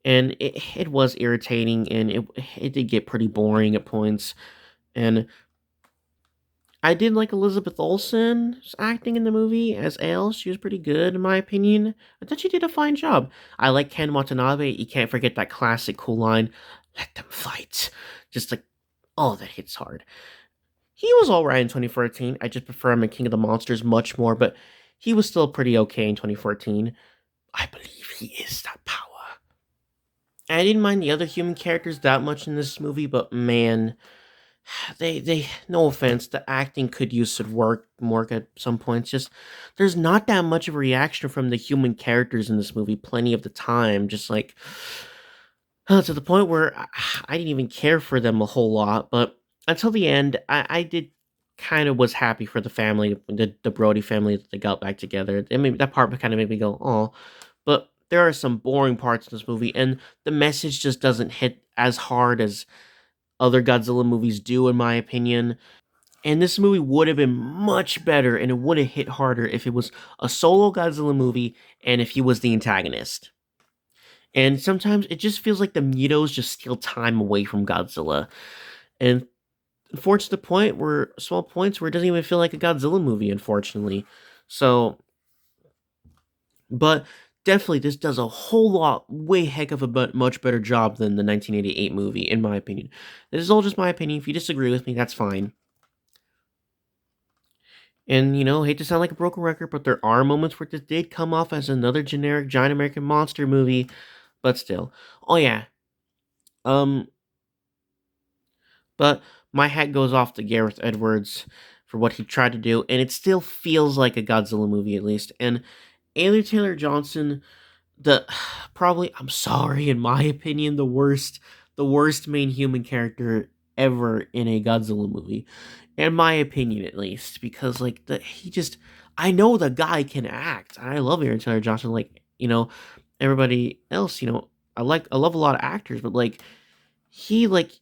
And it was irritating, and it did get pretty boring at points. And I did like Elizabeth Olsen's acting in the movie as Ale. She was pretty good, in my opinion. I thought she did a fine job. I like Ken Watanabe. You can't forget that classic cool line, "Let them fight." Just like, oh, that hits hard. He was alright in 2014. I just prefer him in King of the Monsters much more, but he was still pretty okay in 2014. I believe he is that power. I didn't mind the other human characters that much in this movie, but man, they no offense, the acting could use some work at some points. Just there's not that much of a reaction from the human characters in this movie plenty of the time. Just like to the point where I didn't even care for them a whole lot. But until the end, I did kind of was happy for the family, the Brody family, that they got back together. I mean, that part kind of made me go, oh. But there are some boring parts in this movie, and the message just doesn't hit as hard as other Godzilla movies do, in my opinion. And this movie would have been much better, and it would have hit harder if it was a solo Godzilla movie and if he was the antagonist. And sometimes it just feels like the Mutos just steal time away from Godzilla. And unfortunately, the point where small points where it doesn't even feel like a Godzilla movie, unfortunately. So, but definitely, this does a whole lot, way heck of a much better job than the 1988 movie, in my opinion. This is all just my opinion. If you disagree with me, that's fine. And, hate to sound like a broken record, but there are moments where this did come off as another generic giant American monster movie, but still. Oh, yeah. Um, but my hat goes off to Gareth Edwards for what he tried to do, and it still feels like a Godzilla movie, at least. And Anya Taylor-Johnson, the probably, I'm sorry, in my opinion, the worst main human character ever in a Godzilla movie, in my opinion, at least, because like he just, I know the guy can act. I love Aaron Taylor Johnson, like, everybody else, I love a lot of actors, but like he like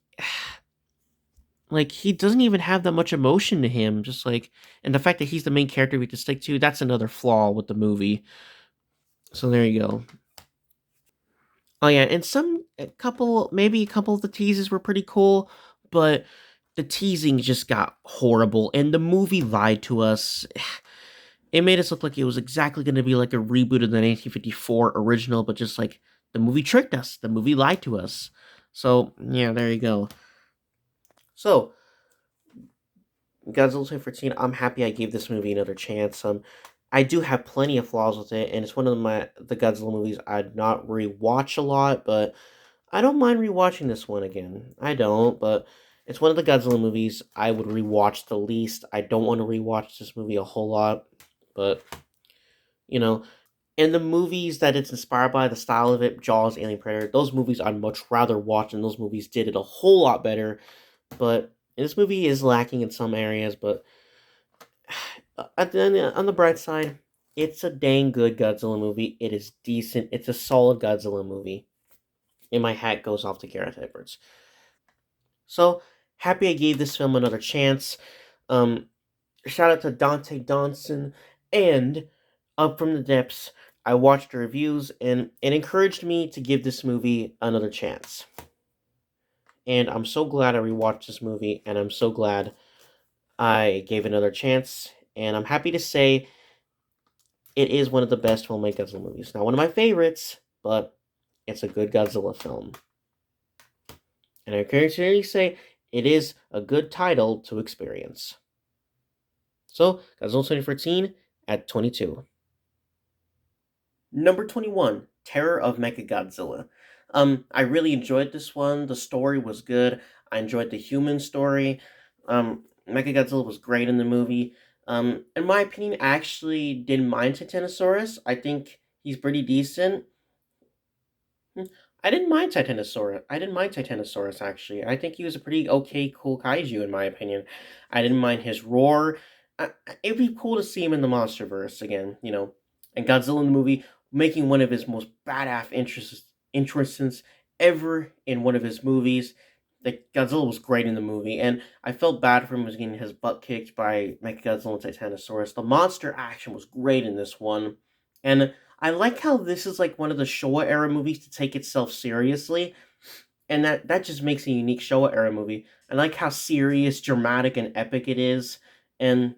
he doesn't even have that much emotion to him, just like, and the fact that he's the main character we have to stick to, that's another flaw with the movie. So there you go. Oh yeah, and maybe a couple of the teases were pretty cool, but the teasing just got horrible, and the movie lied to us. It made us look like it was exactly going to be like a reboot of the 1954 original, but just like the movie tricked us. The movie lied to us. So yeah, there you go. So Godzilla 2014, I'm happy I gave this movie another chance. I do have plenty of flaws with it, and it's one of the Godzilla movies I'd not rewatch a lot, but I don't mind rewatching this one again. I don't, but it's one of the Godzilla movies I would rewatch the least. I don't want to rewatch this movie a whole lot, but you know, and the movies that it's inspired by, the style of it, Jaws, Alien Predator, those movies I'd much rather watch, and those movies did it a whole lot better. But this movie is lacking in some areas, but on the bright side, it's a dang good Godzilla movie. It is decent. It's a solid Godzilla movie. And my hat goes off to Gareth Edwards. So happy I gave this film another chance. Um, Shout out to Dante Donson and up from the depths. I watched the reviews and it encouraged me to give this movie another chance. And I'm so glad I rewatched this movie and I'm so glad I gave it another chance. And I'm happy to say it is one of the best homemade Godzilla movies. Not one of my favorites, but it's a good Godzilla film. And I can sincerely say it is a good title to experience. So, Godzilla 2014 at 22. Number 21, Terror of Mechagodzilla. I really enjoyed this one. The story was good. I enjoyed the human story. Mechagodzilla was great in the movie. In my opinion, I actually didn't mind Titanosaurus. I think he's pretty decent. Hmm, I didn't mind Titanosaurus. I didn't mind Titanosaurus actually. I think he was a pretty okay, cool kaiju in my opinion. I didn't mind his roar. It'd be cool to see him in the MonsterVerse again, and Godzilla in the movie making one of his most badass interests ever in one of his movies. Like Godzilla was great in the movie, and I felt bad for him was getting his butt kicked by Mechagodzilla and Titanosaurus. The monster action was great in this one, and I like how this is like one of the Showa era movies to take itself seriously, and that just makes a unique Showa era movie. I like how serious, dramatic, and epic it is, and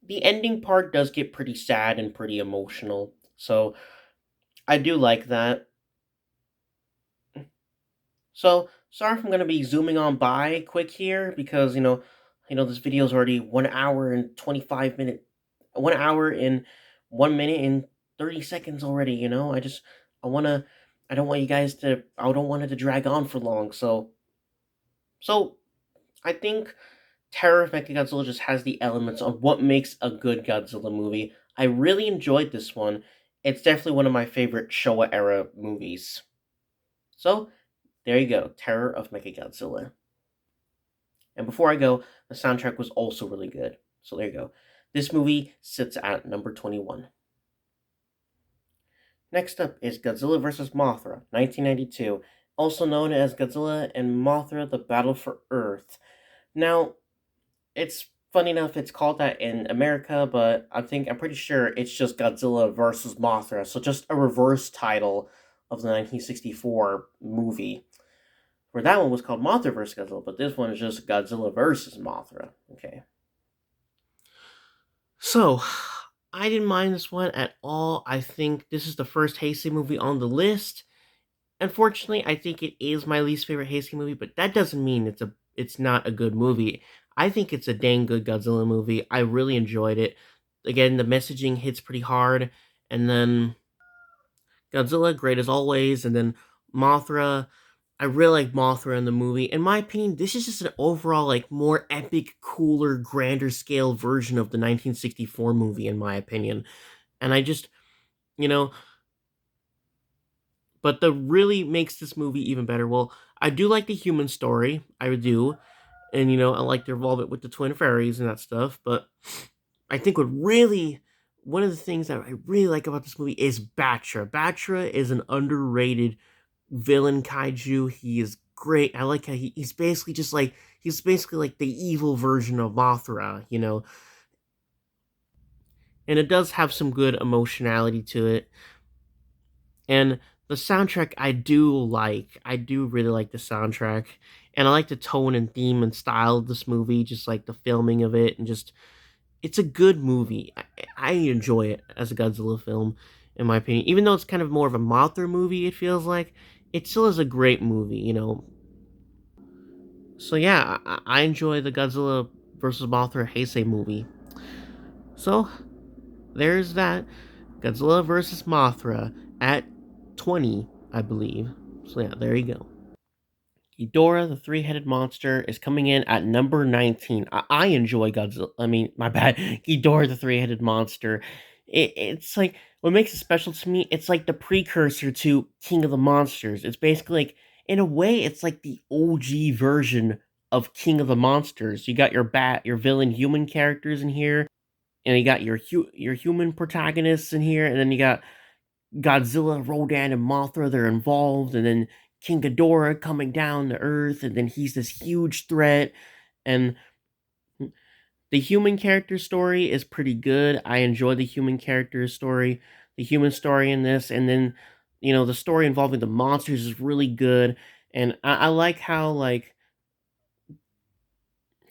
the ending part does get pretty sad and pretty emotional. So I do like that. So sorry if I'm gonna be zooming on by quick here because this video is already 1 hour and 25 minutes, 1 hour and 1 minute and 30 seconds already. I wanna, I don't want you guys to, I don't want it to drag on for long. So I think Terror of Mechagodzilla just has the elements of what makes a good Godzilla movie. I really enjoyed this one. It's definitely one of my favorite Showa era movies. So there you go, Terror of Mechagodzilla. And before I go, the soundtrack was also really good. So there you go. This movie sits at number 21. Next up is Godzilla vs. Mothra, 1992, also known as Godzilla and Mothra: The Battle for Earth. Now, it's funny enough it's called that in America, but I'm pretty sure it's just Godzilla vs. Mothra, so just a reverse title of the 1964 movie. Where that one was called Mothra vs. Godzilla, but this one is just Godzilla versus Mothra. Okay. So, I didn't mind this one at all. I think this is the first Heisei movie on the list. Unfortunately, I think it is my least favorite Heisei movie, but that doesn't mean it's not a good movie. I think it's a dang good Godzilla movie. I really enjoyed it. Again, the messaging hits pretty hard, and then Godzilla, great as always, and then Mothra. I really like Mothra in the movie. In my opinion, this is just an overall like more epic, cooler, grander scale version of the 1964 movie, in my opinion. And I just, you know, but the really makes this movie even better. Well, I do like the human story, I do, and I like to involve it with the twin fairies and that stuff. But I think one of the things that I really like about this movie is Batra. Batra is an underrated villain kaiju. He is great. I like how he's basically like the evil version of Mothra, and it does have some good emotionality to it. And the soundtrack I do like. I do really like the soundtrack. And I like the tone and theme and style of this movie, just like the filming of it, and just it's a good movie. I enjoy it as a Godzilla film, in my opinion. Even though it's kind of more of a Mothra movie, it feels like it still is a great movie. So yeah, I enjoy the Godzilla versus Mothra Heisei movie. So there's that Godzilla versus Mothra at 20, I believe. So yeah, there you go. Ghidorah, the three-headed monster, is coming in at number 19. I enjoy Godzilla. I mean, my bad. Ghidorah, the three-headed monster. It's like, what makes it special to me, it's like the precursor to King of the Monsters. It's basically like, in a way, it's like the OG version of King of the Monsters. You got your villain human characters in here, and you got your human protagonists in here, and then you got Godzilla, Rodan, and Mothra, they're involved, and then King Ghidorah coming down to Earth, and then he's this huge threat, and The human character story is pretty good. I enjoy the human character story, the human story in this, and then the story involving the monsters is really good. And I like how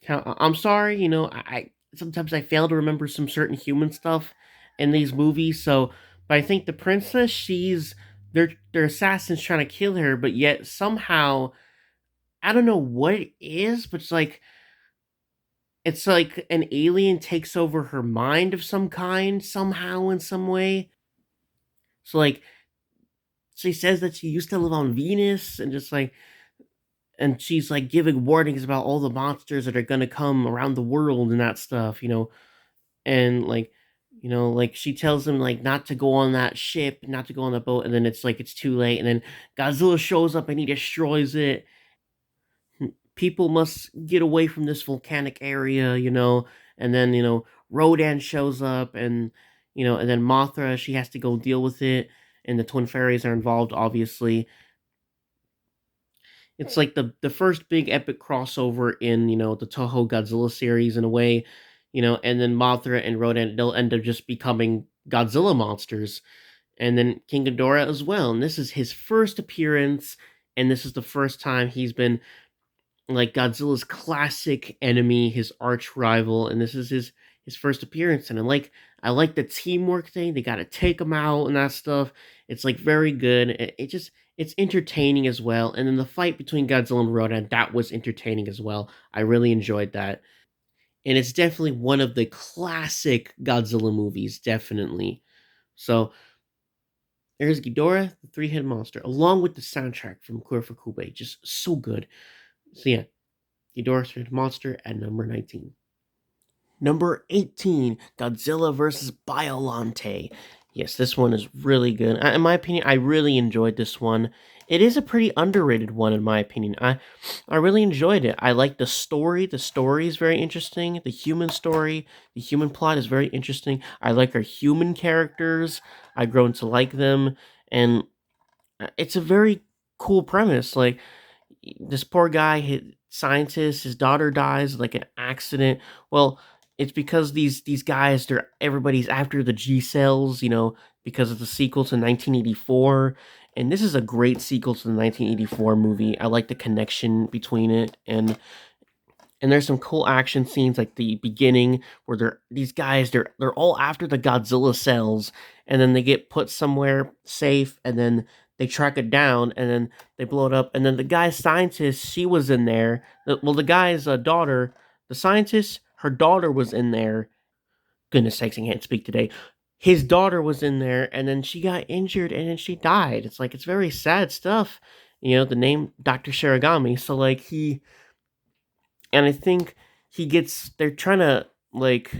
I'm sorry, I sometimes I fail to remember some certain human stuff in these movies. So, but I think the princess, they're assassins trying to kill her, but yet somehow I don't know what it is, but it's like an alien takes over her mind of some kind somehow in some way. So like she says that she used to live on Venus and and she's like giving warnings about all the monsters that are gonna come around the world and that stuff. And like she tells him like not to go on that ship, not to go on the boat, and then it's like it's too late, and then Godzilla shows up and he destroys it. People must get away from this volcanic area. And then Rodan shows up, and then Mothra, she has to go deal with it, and the twin fairies are involved, obviously. It's like the first big epic crossover in the Toho Godzilla series in a way. And then Mothra and Rodan, they'll end up just becoming Godzilla monsters, and then King Ghidorah as well. And this is his first appearance, and this is the first time he's been like Godzilla's classic enemy, his arch rival, and this is his first appearance. And I like the teamwork thing. They got to take him out and that stuff. It's like very good. It's entertaining as well. And then the fight between Godzilla and Rodan, that was entertaining as well. I really enjoyed that. And it's definitely one of the classic Godzilla movies, definitely. So there's Ghidorah, the three-headed monster, along with the soundtrack from Kura Kube, just so good. So yeah, Ghidorah monster at number 19. Number 18, Godzilla vs. Biolante. Yes, this one is really good. In my opinion, I really enjoyed this one. It is a pretty underrated one, in my opinion. I really enjoyed it. I like the story. The story is very interesting. The human story, the human plot is very interesting. I like our human characters. I've grown to like them. And it's a very cool premise. Like, this poor guy, his scientist, his daughter dies like an accident. Well, it's because these guys, everybody's after the G cells, because of the sequel to 1984, and this is a great sequel to the 1984 movie. I like the connection between it, and there's some cool action scenes like the beginning where these guys they're all after the Godzilla cells, and then they get put somewhere safe, and then they track it down, and then they blow it up, and then the guy's scientist, she was in there. The guy's daughter, the scientist, her daughter was in there. Goodness sakes, I can't speak today. His daughter was in there, and then she got injured, and then she died. It's very sad stuff. The name Dr. Shiragami. So like and I think they're trying to like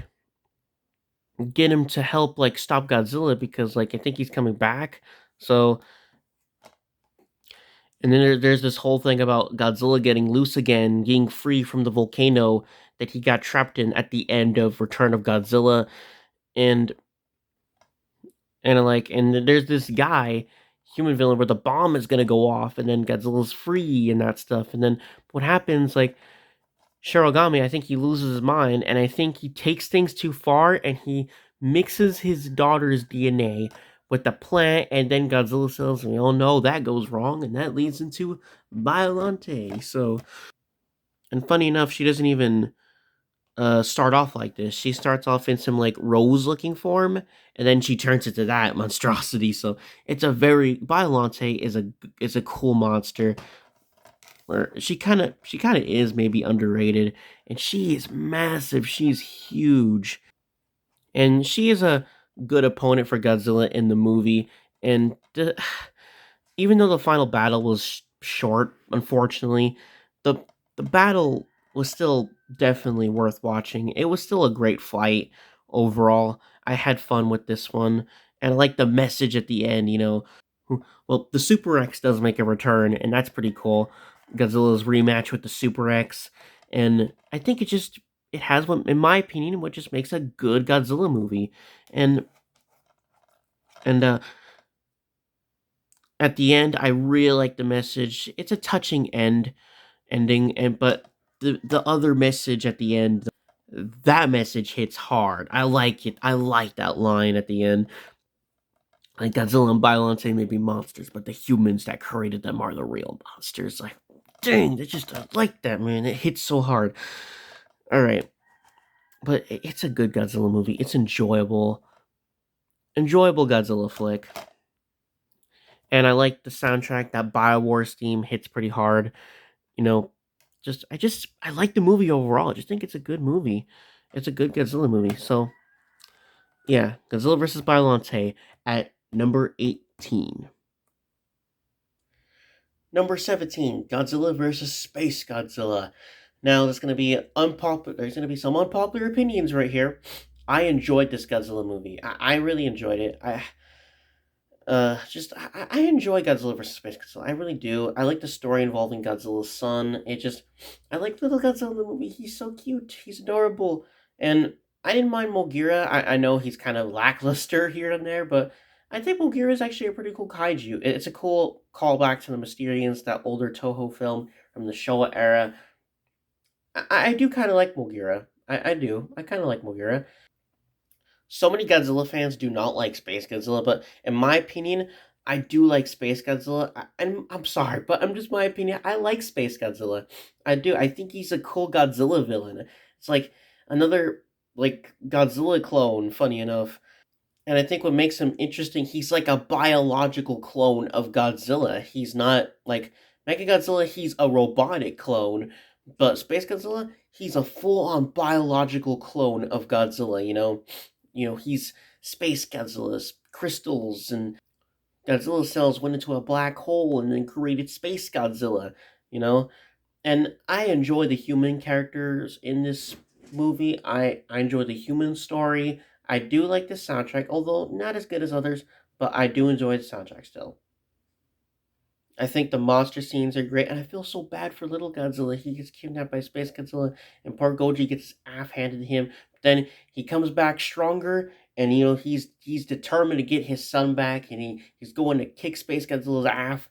get him to help like stop Godzilla because like I think he's coming back. So and then there's this whole thing about Godzilla getting loose again, getting free from the volcano that he got trapped in at the end of Return of Godzilla, and and there's this guy, human villain, where the bomb is gonna go off, and then Godzilla's free and that stuff, and then what happens like Shirogami, I think he loses his mind, and I think he takes things too far, and he mixes his daughter's DNA with the plant, and then Godzilla cells, and we all know that goes wrong, and that leads into Biolante. So, and funny enough, she doesn't even start off like this. She starts off in some like rose-looking form, and then she turns into that monstrosity. So it's a very Biolante is a cool monster where she kind of is maybe underrated, and she is massive. She's huge, and she is a good opponent for Godzilla in the movie. And even though the final battle was short, unfortunately, the the battle was still definitely worth watching. It was still a great fight overall. I had fun with this one, and I like the message at the end. Well, the Super X does make a return, and that's pretty cool. Godzilla's rematch with the Super X, and I think it has what, in my opinion, what just makes a good Godzilla movie. And and at the end, I really like the message. It's a touching ending, but the other message at the end. That message hits hard. I like it. I like that line at the end. Like Godzilla and Biollante may be monsters, but the humans that created them are the real monsters. Like, dang, they just I like that, man. It hits so hard. All right, but it's a good Godzilla movie. It's enjoyable Godzilla flick, and I like the soundtrack. That Biowars theme hits pretty hard. You know, I like the movie overall. I just think it's a good movie. It's a good Godzilla movie. So yeah, Godzilla versus Biollante at number 18. Number 17, Godzilla versus Space Godzilla. Now, there's going to be some unpopular opinions right here. I enjoyed this Godzilla movie. I really enjoyed it. I enjoy Godzilla vs. Space Godzilla. I really do. I like the story involving Godzilla's son. I like little Godzilla in the movie. He's so cute. He's adorable. And I didn't mind Mogira. I know he's kind of lackluster here and there, but I think Mogira is actually a pretty cool kaiju. It's a cool callback to the Mysterians, that older Toho film from the Showa era. I do kind of like Mogira. I do. I kind of like Mogira. So many Godzilla fans do not like Space Godzilla, but in my opinion, I do like Space Godzilla. And I'm sorry, but I'm just my opinion. I like Space Godzilla. I do. I think he's a cool Godzilla villain. It's like another like Godzilla clone, funny enough. And I think what makes him interesting, he's like a biological clone of Godzilla. He's not like Mechagodzilla, he's a robotic clone, but Space Godzilla, he's a full-on biological clone of Godzilla, you know? He's Space Godzilla's crystals and Godzilla cells went into a black hole and then created Space Godzilla, you know? And I enjoy the human characters in this movie. I enjoy the human story. I do like the soundtrack, although not as good as others, but I do enjoy the soundtrack still. I think the monster scenes are great, and I feel so bad for little Godzilla. He gets kidnapped by Space Godzilla, and poor Goji gets his ass handed to him. But then he comes back stronger, and he's determined to get his son back, and he's going to kick Space Godzilla's ass.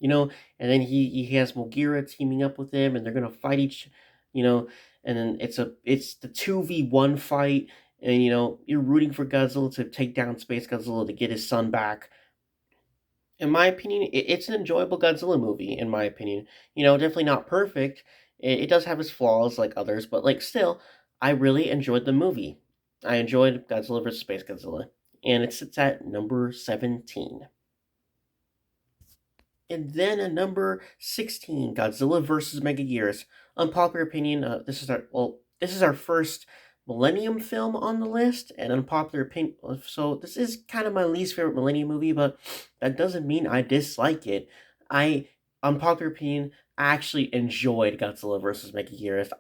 you know, and then he has Mogira teaming up with him, and they're gonna fight you know, and then it's the 2v1 fight, and you're rooting for Godzilla to take down Space Godzilla to get his son back. In my opinion, it's an enjoyable Godzilla movie. In my opinion, definitely not perfect. It does have its flaws like others, but like still, I really enjoyed the movie. I enjoyed Godzilla vs Space Godzilla, and it sits at number 17. And then at number 16, Godzilla versus Megaguirus. Unpopular opinion, this is our first Millennium film on the list, and unpopular opinion. So this is kind of my least favorite Millennium movie, but that doesn't mean I dislike it. I Unpopular opinion, I actually enjoyed Godzilla versus Megaguirus.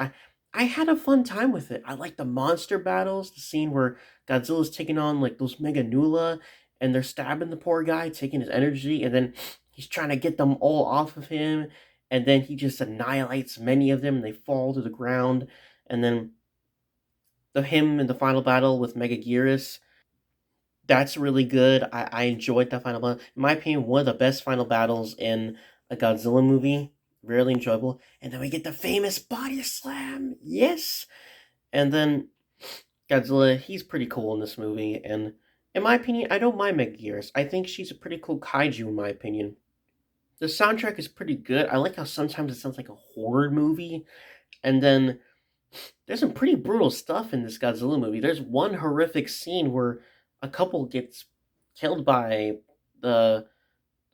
I had a fun time with it. I like the monster battles, the scene where Godzilla's taking on like those Mega Nula, and they're stabbing the poor guy, taking his energy, and then he's trying to get them all off of him, and then he just annihilates many of them, and they fall to the ground. And then him in the final battle with Megaguirus, that's really good. I enjoyed that final battle. In my opinion, one of the best final battles in a Godzilla movie. Really enjoyable. And then we get the famous body slam. Yes. And then Godzilla, he's pretty cool in this movie. And in my opinion, I don't mind Megaguirus. I think she's a pretty cool kaiju, in my opinion. The soundtrack is pretty good. I like how sometimes it sounds like a horror movie. And then there's some pretty brutal stuff in this Godzilla movie. There's one horrific scene where a couple gets killed by the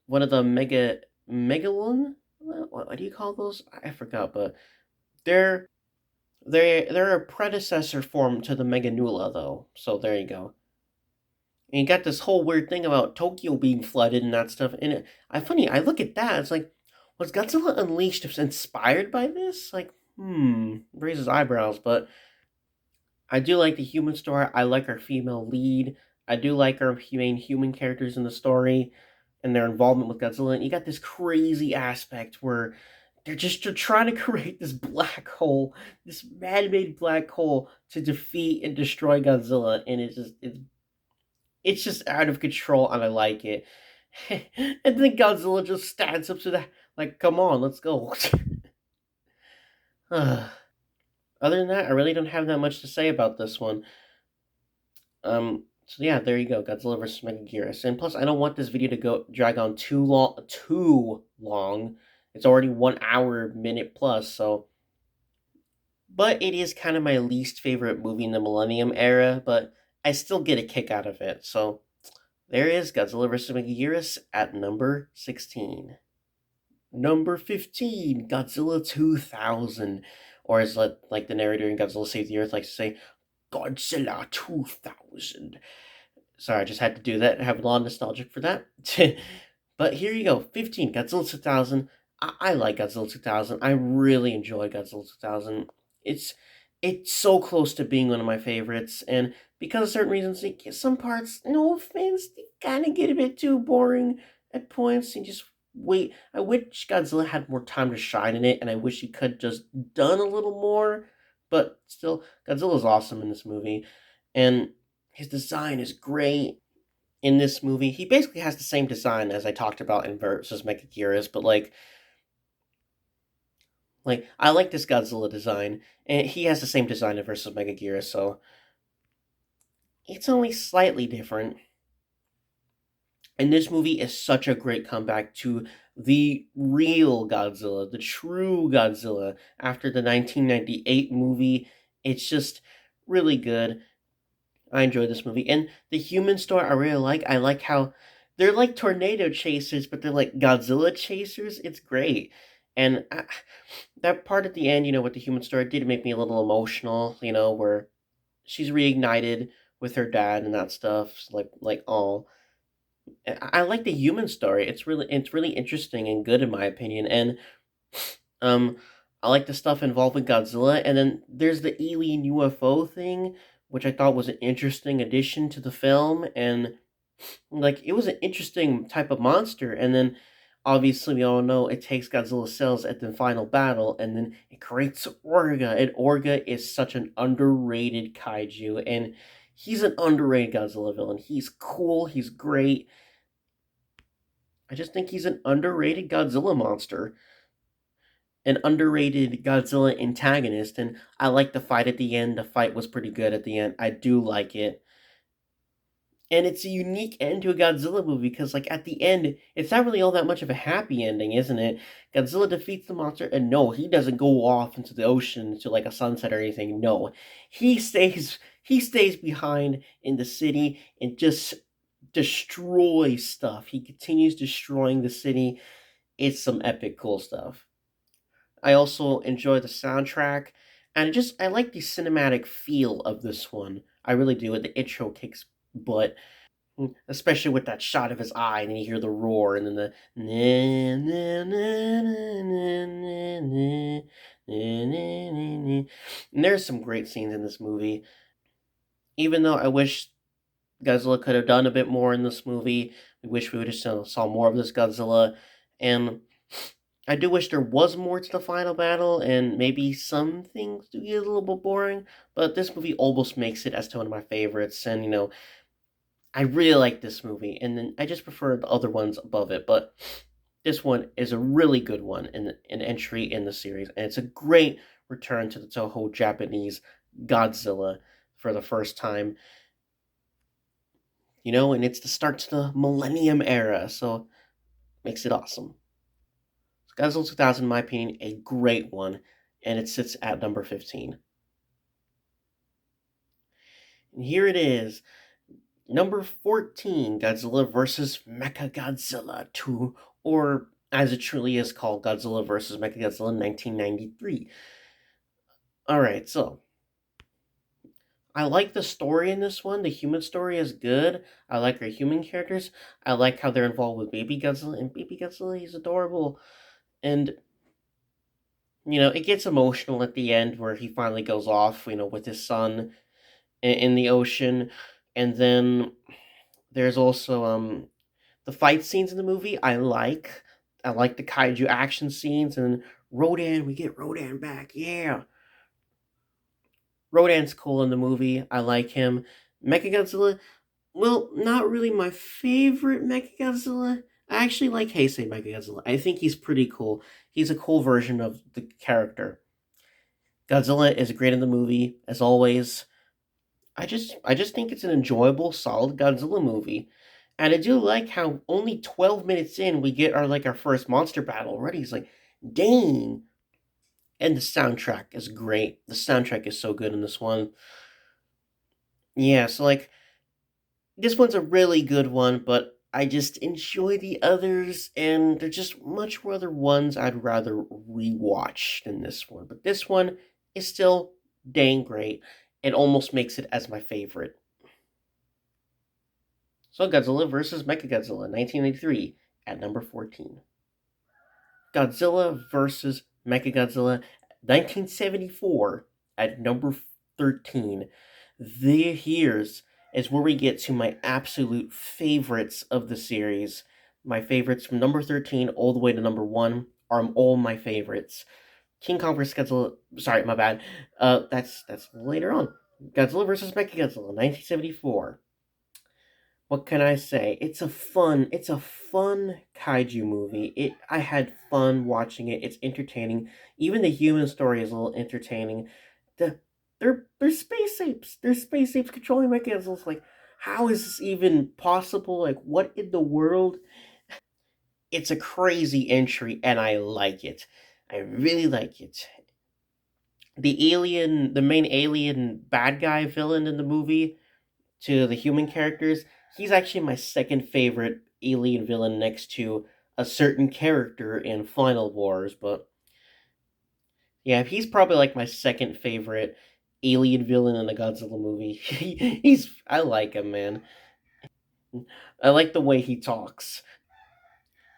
one of the megalon. What do you call those? I forgot, but they're they're a predecessor form to the Meganula, though. So there you go. And you got this whole weird thing about Tokyo being flooded and that stuff. And I look at that. It's like, was Godzilla Unleashed inspired by this? Like, raises eyebrows. But I do like the human story. I like our female lead. I do like our main human characters in the story and their involvement with Godzilla. And you got this crazy aspect where they're trying to create this black hole, this man-made black hole to defeat and destroy Godzilla, and it's just out of control, and I like it. And then Godzilla just stands up to that, like, come on, let's go. Other than that, I really don't have that much to say about this one. So yeah, there you go, Godzilla vs. Megaguirus. And plus, I don't want this video to go drag on too long. Too long. It's already 1 hour, minute plus. So, but it is kind of my least favorite movie in the Millennium era. But I still get a kick out of it. So there is Godzilla vs. Megaguirus at number 16. Number 15, Godzilla 2000. Or as like the narrator in Godzilla Save the Earth likes to say, Godzilla 2000. Sorry, I just had to do that. I have a lot of nostalgic for that. But here you go, 15, Godzilla 2000. I like Godzilla 2000. I really enjoy Godzilla 2000. It's it's so close to being one of my favorites, and because of certain reasons, some parts, no offense, they kind of get a bit too boring at points. And just wait. I wish Godzilla had more time to shine in it, and I wish he could just done a little more. But still, Godzilla's awesome in this movie, and his design is great in this movie. He basically has the same design as I talked about in versus Mechagodzilla, but like I like this Godzilla design, and he has the same design in versus Mechagodzilla, so it's only slightly different. And this movie is such a great comeback to the real Godzilla, the true Godzilla after the 1998 movie. It's just really good. I enjoy this movie. And the human story I really like. I like how they're like tornado chasers, but they're like Godzilla chasers. It's great. And that part at the end, with the human story did make me a little emotional, where she's reignited with her dad and that stuff. Like all. I like the human story. It's really interesting and good in my opinion. And um, I like the stuff involving Godzilla, and then there's the alien UFO thing, which I thought was an interesting addition to the film, and like it was an interesting type of monster. And then obviously we all know it takes Godzilla's cells at the final battle, and then it creates Orga, and Orga is such an underrated kaiju, and he's an underrated Godzilla villain. He's cool. He's great. I just think he's an underrated Godzilla monster, an underrated Godzilla antagonist, and I like the fight at the end. The fight was pretty good at the end. I do like it. And it's a unique end to a Godzilla movie because, like, at the end, it's not really all that much of a happy ending, isn't it? Godzilla defeats the monster, and no, he doesn't go off into the ocean to like a sunset or anything. No, he stays behind in the city and just destroys stuff. He continues destroying the city. It's some epic, cool stuff. I also enjoy the soundtrack, and I like the cinematic feel of this one. I really do. The intro kicks butt, especially with that shot of his eye, and then you hear the roar, and then the and there's some great scenes in this movie. Even though I wish Godzilla could have done a bit more in this movie, we wish we would have saw more of this Godzilla, and I do wish there was more to the final battle, and maybe some things do get a little bit boring, but this movie almost makes it as to one of my favorites, and I really like this movie, and then I just prefer the other ones above it, but this one is a really good one in an entry in the series, and it's a great return to the Toho Japanese Godzilla for the first time, and it's the start to the Millennium Era, so makes it awesome. Godzilla 2000, in my opinion, a great one, and it sits at number 15. And here it is, number 14, Godzilla vs. Mechagodzilla 2, or as it truly is called, Godzilla vs. Mechagodzilla 1993. Alright, so I like the story in this one. The human story is good. I like our human characters. I like how they're involved with Baby Godzilla, and Baby Godzilla, he's adorable. And it gets emotional at the end where he finally goes off, with his son in the ocean. And then there's also the fight scenes in the movie. I like the kaiju action scenes, and Rodan, we get Rodan back. Yeah. Rodan's cool in the movie. I like him. Mechagodzilla, well, not really my favorite Mechagodzilla. I actually like Heisei Mechagodzilla. I think he's pretty cool. He's a cool version of the character. Godzilla is great in the movie, as always. I just think it's an enjoyable, solid Godzilla movie. And I do like how only 12 minutes in we get our first monster battle already. It's like, dang. And the soundtrack is great. The soundtrack is so good in this one. Yeah, so this one's a really good one, but I just enjoy the others, and they're just much other ones I'd rather rewatch than this one. But this one is still dang great. It almost makes it as my favorite. So Godzilla vs. Mechagodzilla, 1983, at number 14. Godzilla vs. Mechagodzilla, 1974, at number 13. Here's is where we get to my absolute favorites of the series. My favorites from number 13 all the way to number 1 are all my favorites. King Kong vs. Godzilla. Sorry, my bad. That's later on. Godzilla vs. Mechagodzilla, 1974. What can I say? It's a fun kaiju movie. I had fun watching it. It's entertaining. Even the human story is a little entertaining. The they're space apes. They're space apes controlling mechanisms. Like, how is this even possible? Like, what in the world? It's a crazy entry, and I like it. I really like it. The main alien bad guy villain in the movie, to the human characters, he's actually my second favorite alien villain next to a certain character in Final Wars. But yeah, he's probably like my second favorite alien villain in the Godzilla movie. I like him, man. I like the way he talks.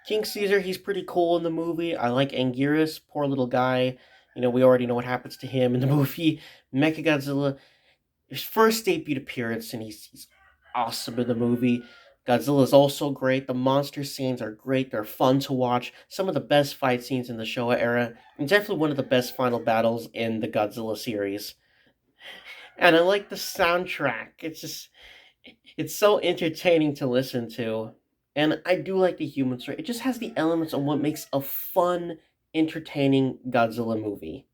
King Caesar, he's pretty cool in the movie. I like Anguirus, poor little guy. We already know what happens to him in the movie. Mechagodzilla, his first debut appearance, and he's awesome in the movie. Godzilla is also great. The monster scenes are great. They're fun to watch. Some of the best fight scenes in the Showa era, and definitely one of the best final battles in the Godzilla series. And I like the soundtrack. It's so entertaining to listen to. And I do like the human story. It just has the elements of what makes a fun, entertaining Godzilla movie.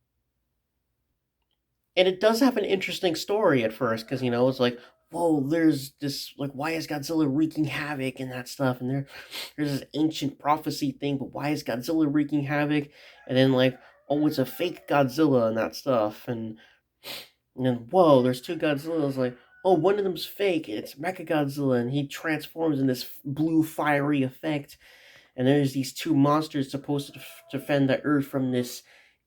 And it does have an interesting story at first, because it's like, whoa, there's this, like, why is Godzilla wreaking havoc and that stuff, and there's this ancient prophecy thing, but why is Godzilla wreaking havoc? And then, like, oh, it's a fake Godzilla and that stuff, and then, whoa, there's two Godzillas. Like, oh, one of them's fake, it's Mechagodzilla, and he transforms in this blue fiery effect, and there's these two monsters supposed to defend the Earth from this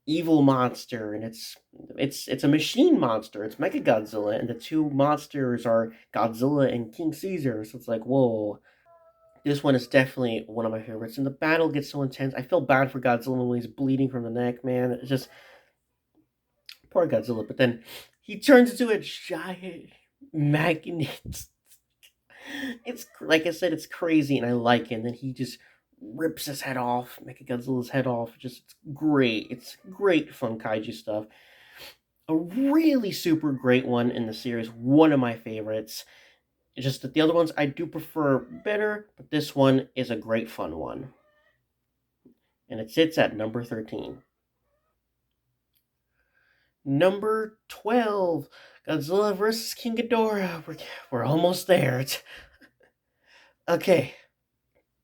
evil monster, and it's a machine monster. It's Mechagodzilla, and the two monsters are Godzilla and King Caesar. So it's like, whoa. This one is definitely one of my favorites. And the battle gets so intense. I feel bad for Godzilla when he's bleeding from the neck, man. It's just poor Godzilla. But then he turns into a giant magnet. It's like I said, it's crazy, and I like it. And then he just rips his head off, Mechagodzilla's head off. Just it's great. It's great fun kaiju stuff. A really super great one in the series. One of my favorites. It's just that the other ones I do prefer better, but this one is a great fun one, and it sits at number 13. Number 12, Godzilla vs. King Ghidorah. We're almost there. Okay,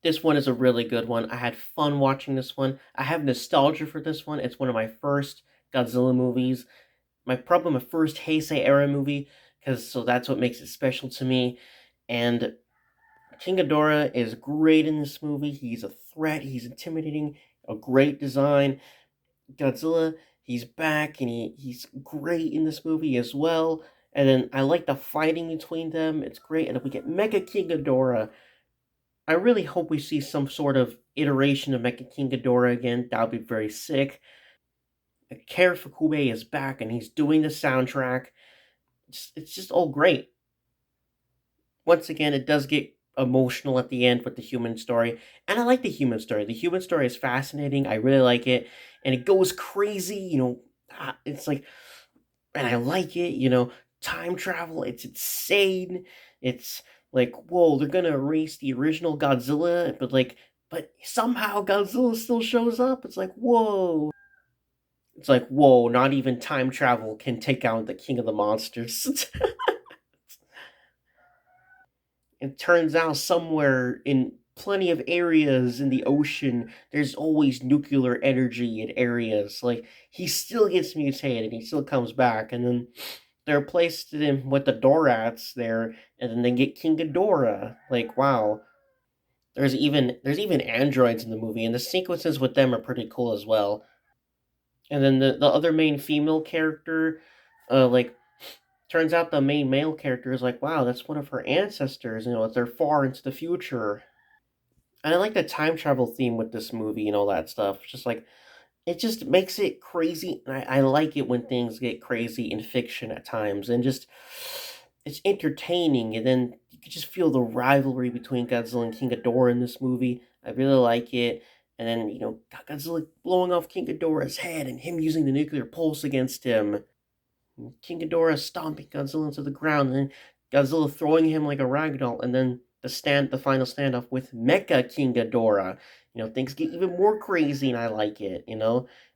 this one is a really good one. I had fun watching this one. I have nostalgia for this one. It's one of my first Godzilla movies. Probably my first Heisei era movie, because so that's what makes it special to me. And King Ghidorah is great in this movie. He's a threat. He's intimidating. A great design. Godzilla, he's back, and he's great in this movie as well. And then I like the fighting between them. It's great. And if we get Mecha King Ghidorah, I really hope we see some sort of iteration of Mecha King Ghidorah again. That would be very sick. Kara Fukube is back, and he's doing the soundtrack. It's just all great. Once again, it does get emotional at the end with the human story, and I like the human story. The human story is fascinating. I really like it, and it goes crazy. It's like, and I like it. Time travel. It's insane. It's like, whoa, they're gonna erase the original Godzilla, but somehow Godzilla still shows up. It's like, whoa. It's like, whoa, not even time travel can take out the king of the monsters. It turns out somewhere in plenty of areas in the ocean, there's always nuclear energy in areas. Like, he still gets mutated and he still comes back, and then they're placed in with the Dorats there, and then they get King Ghidorah. Like, wow. There's even androids in the movie, and the sequences with them are pretty cool as well. And then the other main female character, like, turns out the main male character is like, wow, that's one of her ancestors. They're far into the future. And I like the time travel theme with this movie and all that stuff. Just like, it just makes it crazy. And I like it when things get crazy in fiction at times, and just it's entertaining. And then you can just feel the rivalry between Godzilla and King Ghidorah in this movie. I really like it. And then Godzilla blowing off King Ghidorah's head and him using the nuclear pulse against him. King Ghidorah stomping Godzilla into the ground, and then Godzilla throwing him like a ragdoll, and then the final standoff with Mecha King Ghidorah. Things get even more crazy, and I like it. And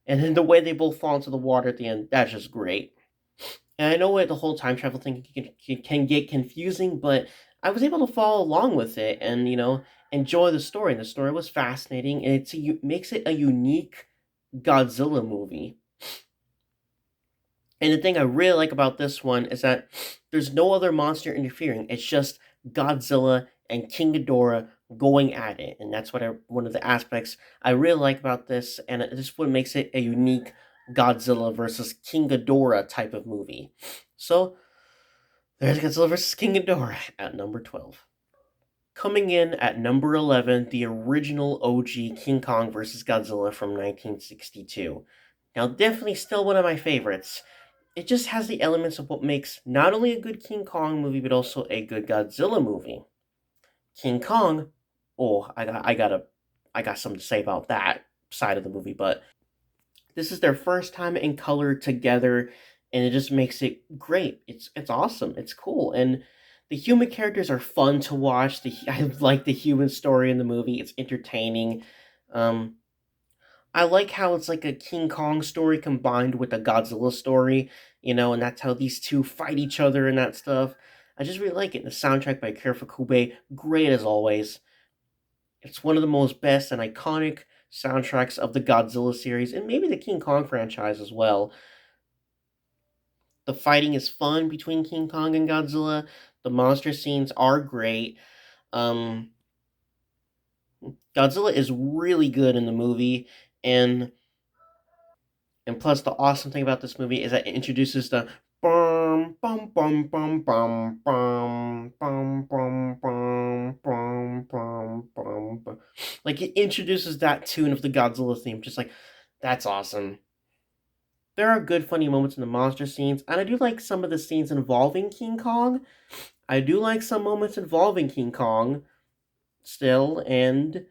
then the way they both fall into the water at the end, that's just great. And I know what the whole time travel thing can get confusing, but I was able to follow along with it and enjoy the story. And the story was fascinating, and makes it a unique Godzilla movie. And the thing I really like about this one is that there's no other monster interfering. It's just Godzilla and King Ghidorah going at it, and that's one of the aspects I really like about this. And this what makes it a unique Godzilla versus King Ghidorah type of movie. So there's Godzilla versus King Ghidorah at number 12. Coming in at number 11, the original OG King Kong versus Godzilla from 1962. Now, definitely still one of my favorites. It just has the elements of what makes not only a good King Kong movie, but also a good Godzilla movie. King Kong, oh, I got something to say about that side of the movie, but this is their first time in color together, and it just makes it great. It's awesome. It's cool, and the human characters are fun to watch. I like the human story in the movie. It's entertaining. Um, I like how it's like a King Kong story combined with a Godzilla story, and that's how these two fight each other and that stuff. I just really like it. The soundtrack by Kira Fukube, great as always. It's one of the most best and iconic soundtracks of the Godzilla series and maybe the King Kong franchise as well. The fighting is fun between King Kong and Godzilla. The monster scenes are great. Um, Godzilla is really good in the movie, and plus, the awesome thing about this movie is that it introduces the bum bum bum bum bum bum bum bum bum bum bum bum. Like, it introduces that tune of the Godzilla theme, just like that's awesome. There are good funny moments in the monster scenes, and I do like some of the scenes involving King Kong. I do like some moments involving King Kong still, and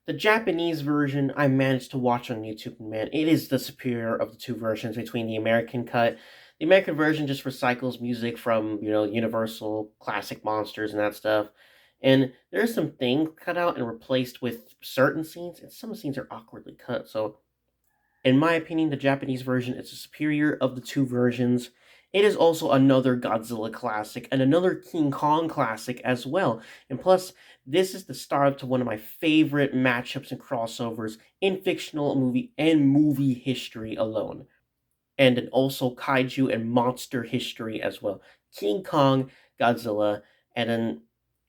the Japanese version I managed to watch on YouTube, and man, it is the superior of the two versions between the American cut. The American version just recycles music from, Universal classic monsters and that stuff. And there's some things cut out and replaced with certain scenes, and some scenes are awkwardly cut. So in my opinion, the Japanese version is the superior of the two versions. It is also another Godzilla classic and another King Kong classic as well. And plus, this is the start to one of my favorite matchups and crossovers in fictional movie history alone. And in also kaiju and monster history as well. King Kong, Godzilla, and then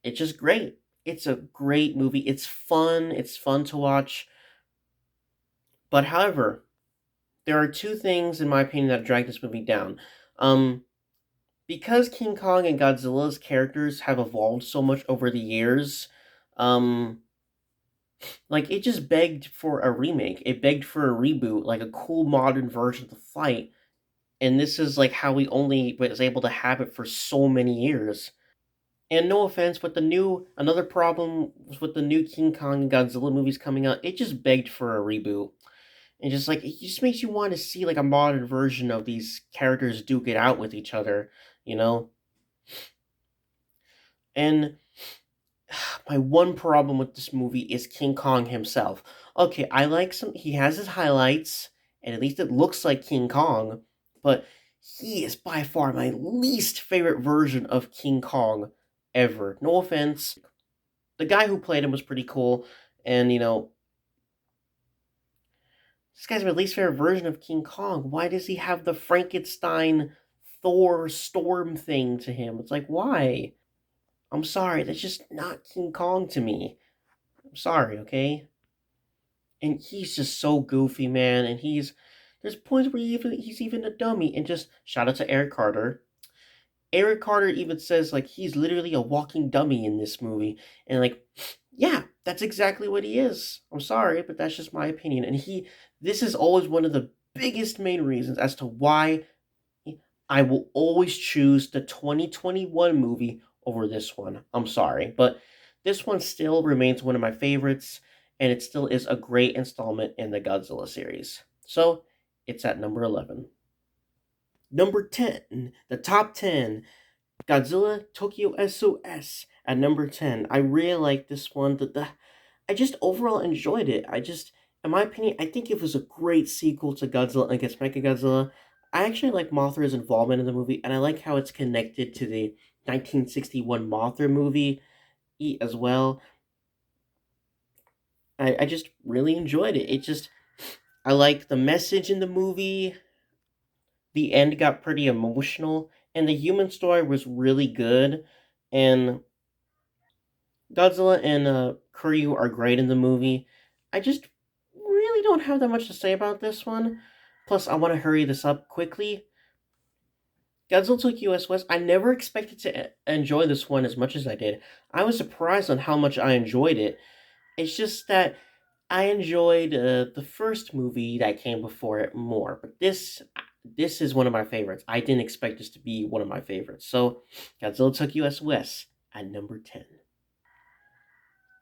it's just great. It's a great movie. It's fun to watch. But however, there are two things, in my opinion, that drag this movie down. Um, because King Kong and Godzilla's characters have evolved so much over the years, um, like, it just begged for a remake. It begged for a reboot, like a cool modern version of the fight. And this is like how we only was able to have it for so many years. And no offense, but another problem with the new King Kong and Godzilla movies coming out, it just begged for a reboot. And just like it just makes you want to see like a modern version of these characters duke it out with each other, you know? And My one problem with this movie is King Kong himself. Okay, I like some. He has his highlights, and at least it looks like King Kong, but he is by far my least favorite version of King Kong ever. No offense. The guy who played him was pretty cool, and this guy's my least favorite version of King Kong. Why does he have the Frankenstein Thor storm thing to him? It's like, why? I'm sorry, that's just not King Kong to me. I'm sorry, okay? And he's just so goofy, man. And there's points where he's even a dummy. And just shout out to Eric Carter. Eric Carter even says like he's literally a walking dummy in this movie, and like, yeah, that's exactly what he is. I'm sorry, but that's just my opinion. And this is always one of the biggest main reasons as to why I will always choose the 2021 movie over this one. I'm sorry, but this one still remains one of my favorites, and it still is a great installment in the Godzilla series. So it's at number 11. Number 10, the top 10, Godzilla Tokyo SOS at number 10. I really like this one. I just overall enjoyed it. In my opinion, I think it was a great sequel to Godzilla against Mechagodzilla. I actually like Mothra's involvement in the movie, and I like how it's connected to the 1961 Mothra movie as well. I just really enjoyed it. I like the message in the movie. The end got pretty emotional, and the human story was really good. And Godzilla and Kuryu are great in the movie. I just really don't have that much to say about this one. Plus, I want to hurry this up quickly. Godzilla Tokyo US West, I never expected to enjoy this one as much as I did. I was surprised on how much I enjoyed it. It's just that I enjoyed the first movie that came before it more, but this is one of my favorites. I didn't expect this to be one of my favorites. So, Godzilla Tokyo US West at number 10.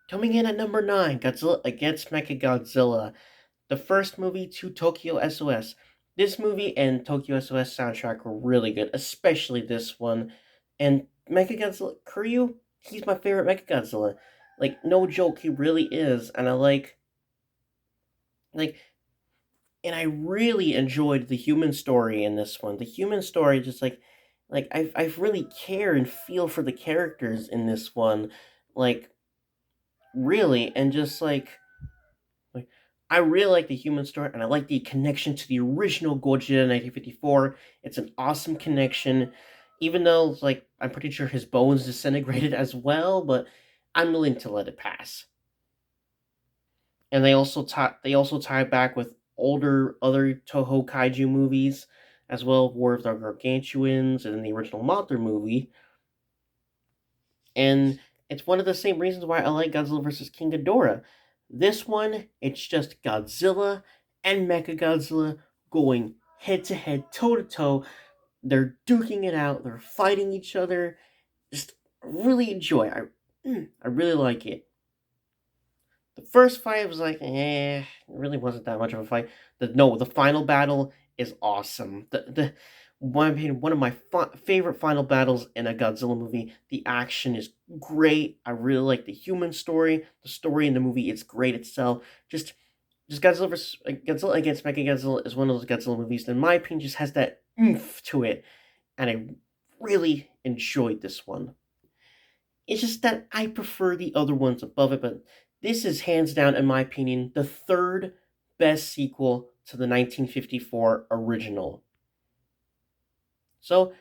Coming in at number 9, Godzilla against Mechagodzilla, the first movie to Tokyo SOS. This movie and Tokyo SOS soundtrack were really good, especially this one. And Mechagodzilla, Kiryu, he's my favorite Mechagodzilla. Like, no joke, he really is. And like, and I really enjoyed the human story in this one. The human story, just I really care and feel for the characters in this one. Like, really, and just like, I really like the human story, and I like the connection to the original Godzilla 1954. It's an awesome connection, even though like I'm pretty sure his bones disintegrated as well, but I'm willing to let it pass. And they also tie back with older other Toho kaiju movies, as well as War of the Gargantuans and the original Mothra movie. And it's one of the same reasons why I like Godzilla vs. King Ghidorah. This one, it's just Godzilla and Mechagodzilla going head to head, toe to toe. They're duking it out. They're fighting each other. Just really enjoy. I really like it. The first fight was like, it really wasn't that much of a fight. The final battle is awesome. One of my favorite final battles in a Godzilla movie. The action is great. I really like the human story. The story in the movie is great itself. Just Godzilla against Mechagodzilla is one of those Godzilla movies that, in my opinion, just has that oomph to it, and I really enjoyed this one. It's just that I prefer the other ones above it, but this is hands down, in my opinion, the third best sequel to the 1954 original. So,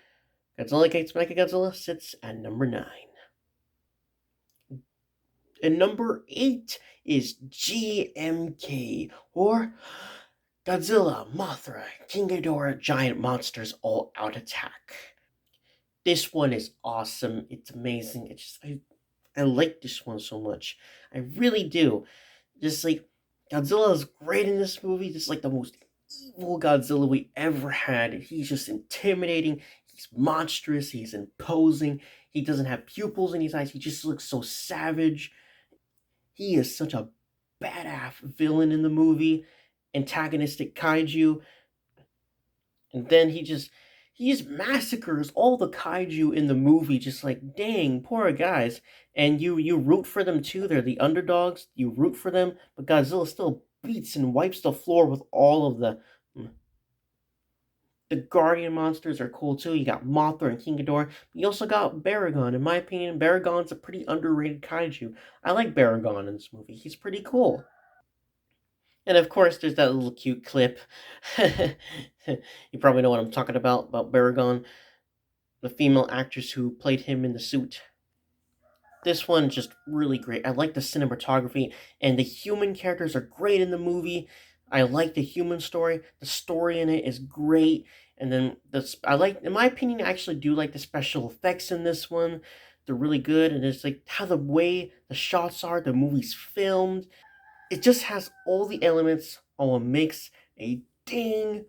Godzilla Gates Mechagodzilla sits at number 9. And number 8 is GMK, or Godzilla, Mothra, King Ghidorah, Giant Monsters All Out Attack. This one is awesome. It's amazing. I like this one so much. I really do. Just like Godzilla is great in this movie. Just like the most evil Godzilla we ever had. He's just intimidating. He's monstrous. He's imposing. He doesn't have pupils in his eyes. He just looks so savage. He is such a badass villain in the movie. Antagonistic kaiju. And then he he just massacres all the kaiju in the movie, just like, dang, poor guys. And you root for them too. They're the underdogs. You root for them, but Godzilla still beats and wipes the floor with all of the Guardian monsters are cool too. You got Mothra and King Ghidorah. You also got Baragon. In my opinion, Baragon's a pretty underrated kaiju. I like Baragon in this movie. He's pretty cool. And of course, there's that little cute clip. You probably know what I'm talking about Baragon, the female actress who played him in the suit. This one's just really great. I like the cinematography, and the human characters are great in the movie. I like the human story. The story in it is great. And then I like, in my opinion, I actually do like the special effects in this one. They're really good, and it's like how the way the shots are, the movie's filmed. It just has all the elements on what makes a dang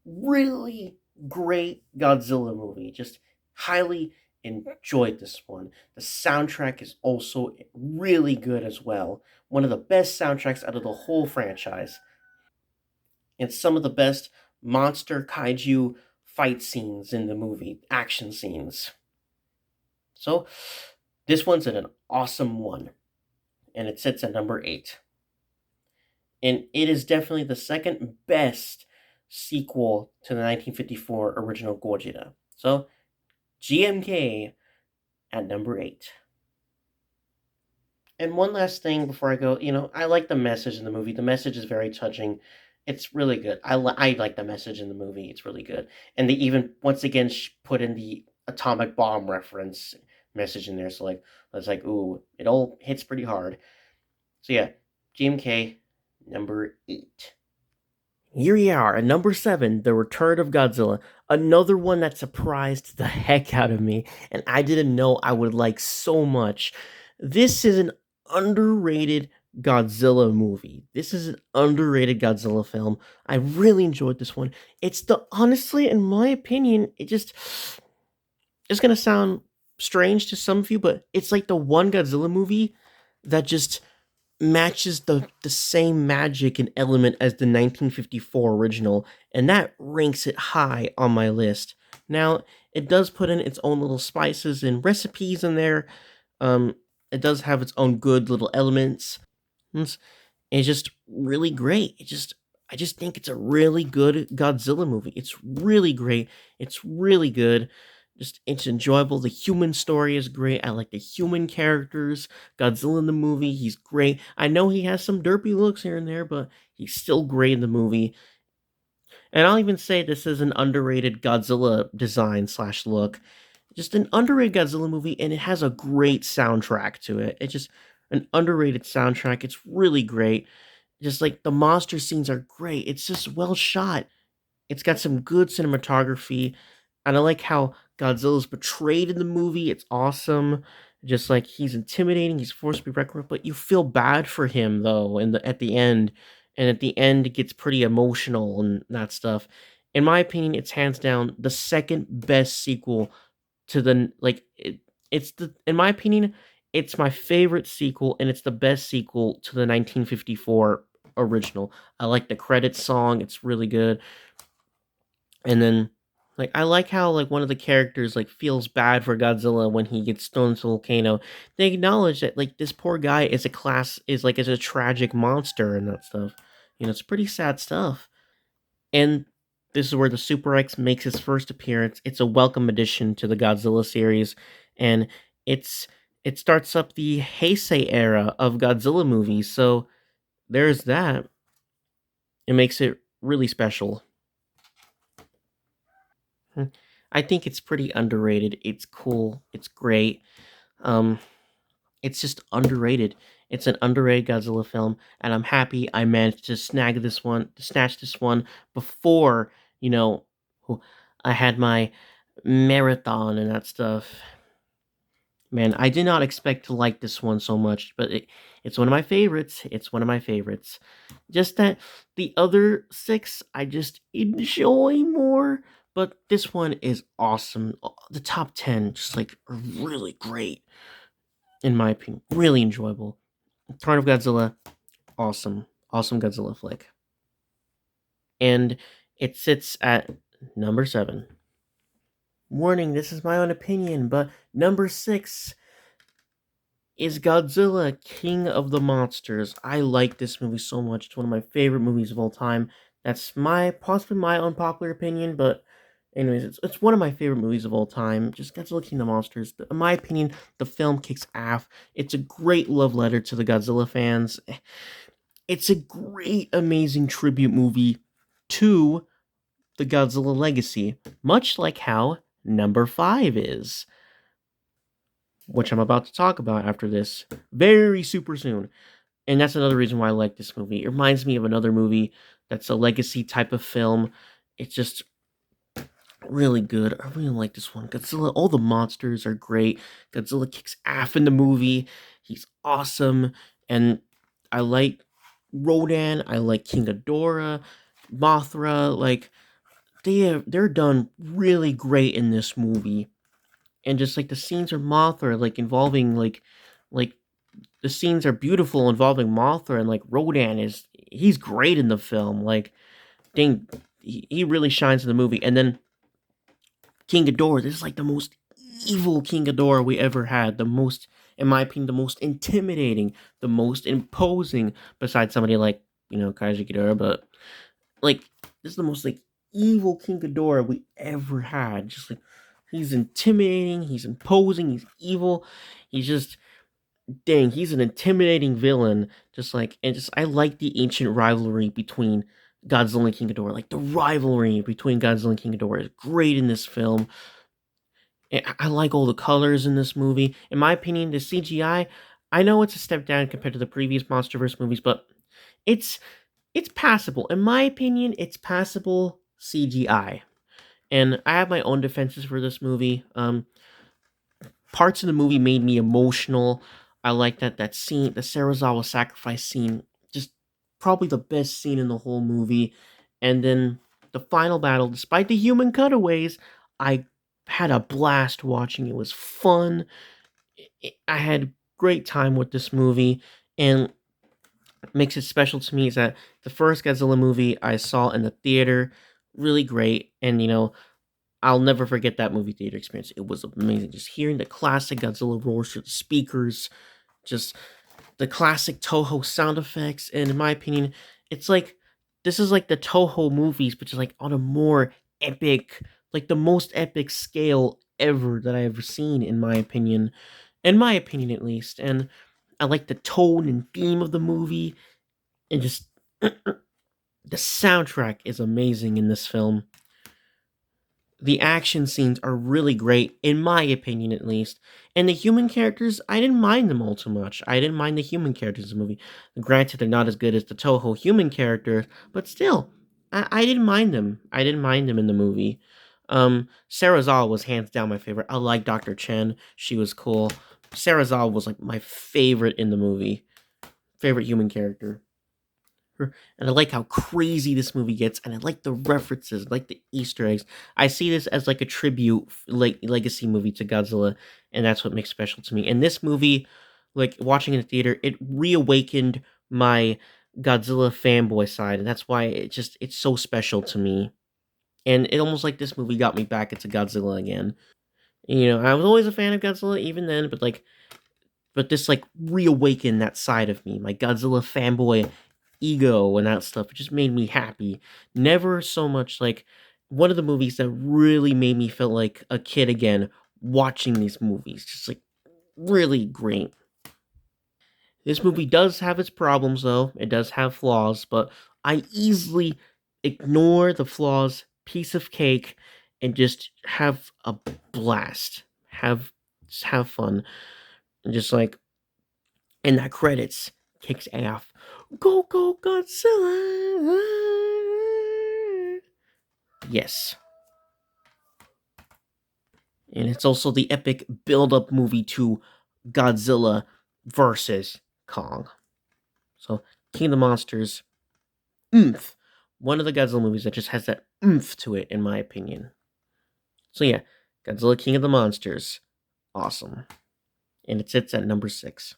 really great Godzilla movie. Just highly enjoyed this one. The soundtrack is also really good as well. One of the best soundtracks out of the whole franchise. And some of the best monster kaiju fight scenes in the movie, action scenes. So, this one's an awesome one. And it sits at number 8. And it is definitely the second best sequel to the 1954 original Gojira. So, GMK at number 8. And one last thing before I go, I like the message in the movie. The message is very touching. It's really good. I like the message in the movie. It's really good. And they even, once again, put in the atomic bomb reference message in there. So, like, it's like, ooh, it all hits pretty hard. So, yeah, GMK, number 8. Here we are at number 7, The Return of Godzilla. Another one that surprised the heck out of me, and I didn't know I would like so much. This is an underrated Godzilla movie. This is an underrated Godzilla film. I really enjoyed this one. It's honestly, in my opinion, it's gonna sound strange to some of you, but it's like the one Godzilla movie that just matches the same magic and element as the 1954 original, and that ranks it high on my list. Now, it does put in its own little spices and recipes in there. It does have its own good little elements. It's just really great. I just think it's a really good Godzilla movie. It's really great. It's really good. Just it's enjoyable. The human story is great. I like the human characters. Godzilla in the movie, he's great. I know he has some derpy looks here and there, but he's still great in the movie. And I'll even say this is an underrated Godzilla design slash look. Just an underrated Godzilla movie, and it has a great soundtrack to it. It's just an underrated soundtrack. It's really great. Just like the monster scenes are great. It's just well shot. It's got some good cinematography, and I like how Godzilla's portrayed in the movie. It's awesome. Just like he's intimidating, he's forced to be reckoned with, but you feel bad for him though. At the end, and at the end, it gets pretty emotional and that stuff. In my opinion, it's hands down the second best sequel to it's the in my opinion, it's my favorite sequel, and it's the best sequel to the 1954 original. I like the credits song; it's really good. And then, like, I like how like one of the characters like feels bad for Godzilla when he gets thrown into the volcano. They acknowledge that like this poor guy is a tragic monster and that stuff. It's pretty sad stuff. And this is where the Super X makes its first appearance. It's a welcome addition to the Godzilla series, and it's it starts up the Heisei era of Godzilla movies. So there's that. It makes it really special. Hmm. I think it's pretty underrated. It's cool. It's great. Um, it's just underrated. It's an underrated Godzilla film, and I'm happy I managed to snatch this one before you know I had my marathon and that stuff. Man, I did not expect to like this one so much, but it's one of my favorites. It's one of my favorites. Just that the other six I just enjoy more, but this one is awesome. The top 10 just like are really great in my opinion. Really enjoyable. Return of Godzilla, awesome. Awesome Godzilla flick. And it sits at number 7. Warning, this is my own opinion, but number 6 is Godzilla King of the Monsters. I like this movie so much. It's one of my favorite movies of all time. That's my possibly my unpopular opinion, but anyways, it's one of my favorite movies of all time. Just Godzilla King of the Monsters. In my opinion, the film kicks ass. It's a great love letter to the Godzilla fans. It's a great, amazing tribute movie to the Godzilla legacy, much like how number 5 is, which I'm about to talk about after this very super soon. And that's another reason why I like this movie. It reminds me of another movie that's a legacy type of film. It's just really good. I really like this one. Godzilla, all the monsters are great. Godzilla kicks ass in the movie. He's awesome. And I like Rodan. I like King Ghidorah, Mothra. Like they're done really great in this movie. And just like the scenes of Mothra, like involving like the scenes are beautiful involving Mothra, and like Rodan he's great in the film. Like dang, he really shines in the movie. And then King Ghidorah, this is like the most evil King Ghidorah we ever had. The most, in my opinion, the most intimidating, the most imposing, besides somebody like, Kaiji Ghidorah, but like this is the most like evil King Ghidorah we ever had. Just like he's intimidating, he's imposing, he's evil. He's just dang, he's an intimidating villain. Just like and just I like the ancient rivalry between Godzilla and King Ghidorah. Like the rivalry between Godzilla and King Ghidorah is great in this film. I like all the colors in this movie. In my opinion, the CGI, I know it's a step down compared to the previous MonsterVerse movies, but it's it's passable. In my opinion, it's passable CGI. And I have my own defenses for this movie. Parts of the movie made me emotional. I like that scene, the Sarazawa sacrifice scene, just probably the best scene in the whole movie. And then the final battle, despite the human cutaways, I had a blast watching. It was fun. I had great time with this movie, and makes it special to me is that the first Godzilla movie I saw in the theater, really great, and I'll never forget that movie theater experience. It was amazing. Just hearing the classic Godzilla roars through the speakers, just the classic Toho sound effects. And in my opinion, it's like this is like the Toho movies, but just like on a more epic, like the most epic scale ever that I ever seen, in my opinion at least. And I like the tone and theme of the movie, and just the soundtrack is amazing in this film. The action scenes are really great, in my opinion at least. And the human characters, I didn't mind them all too much. I didn't mind the human characters in the movie. Granted, they're not as good as the Toho human characters, but still, I didn't mind them. I didn't mind them in the movie. Sarah Zaw was hands down my favorite. I like Dr. Chen. She was cool. Sarah Zaw was like my favorite in the movie. Favorite human character. And I like how crazy this movie gets, and I like the references, I like the Easter eggs. I see this as like a tribute, like legacy movie to Godzilla, and that's what makes it special to me. And this movie, like watching in the theater, it reawakened my Godzilla fanboy side, and that's why it's so special to me. And it almost like this movie got me back into Godzilla again. I was always a fan of Godzilla even then, but this like reawakened that side of me, my Godzilla fanboy ego and that stuff. It just made me happy. Never so much like one of the movies that really made me feel like a kid again watching these movies. Just like really great. This movie does have its problems though. It does have flaws, but I easily ignore the flaws, piece of cake, and just have a blast. Have fun. And just like and that credits kicks ass. Go go Godzilla! Yes, and it's also the epic build-up movie to Godzilla versus Kong. So King of the Monsters, oomph. One of the Godzilla movies that just has that oomph to it, in my opinion. So yeah, Godzilla King of the Monsters, awesome, and it sits at number 6.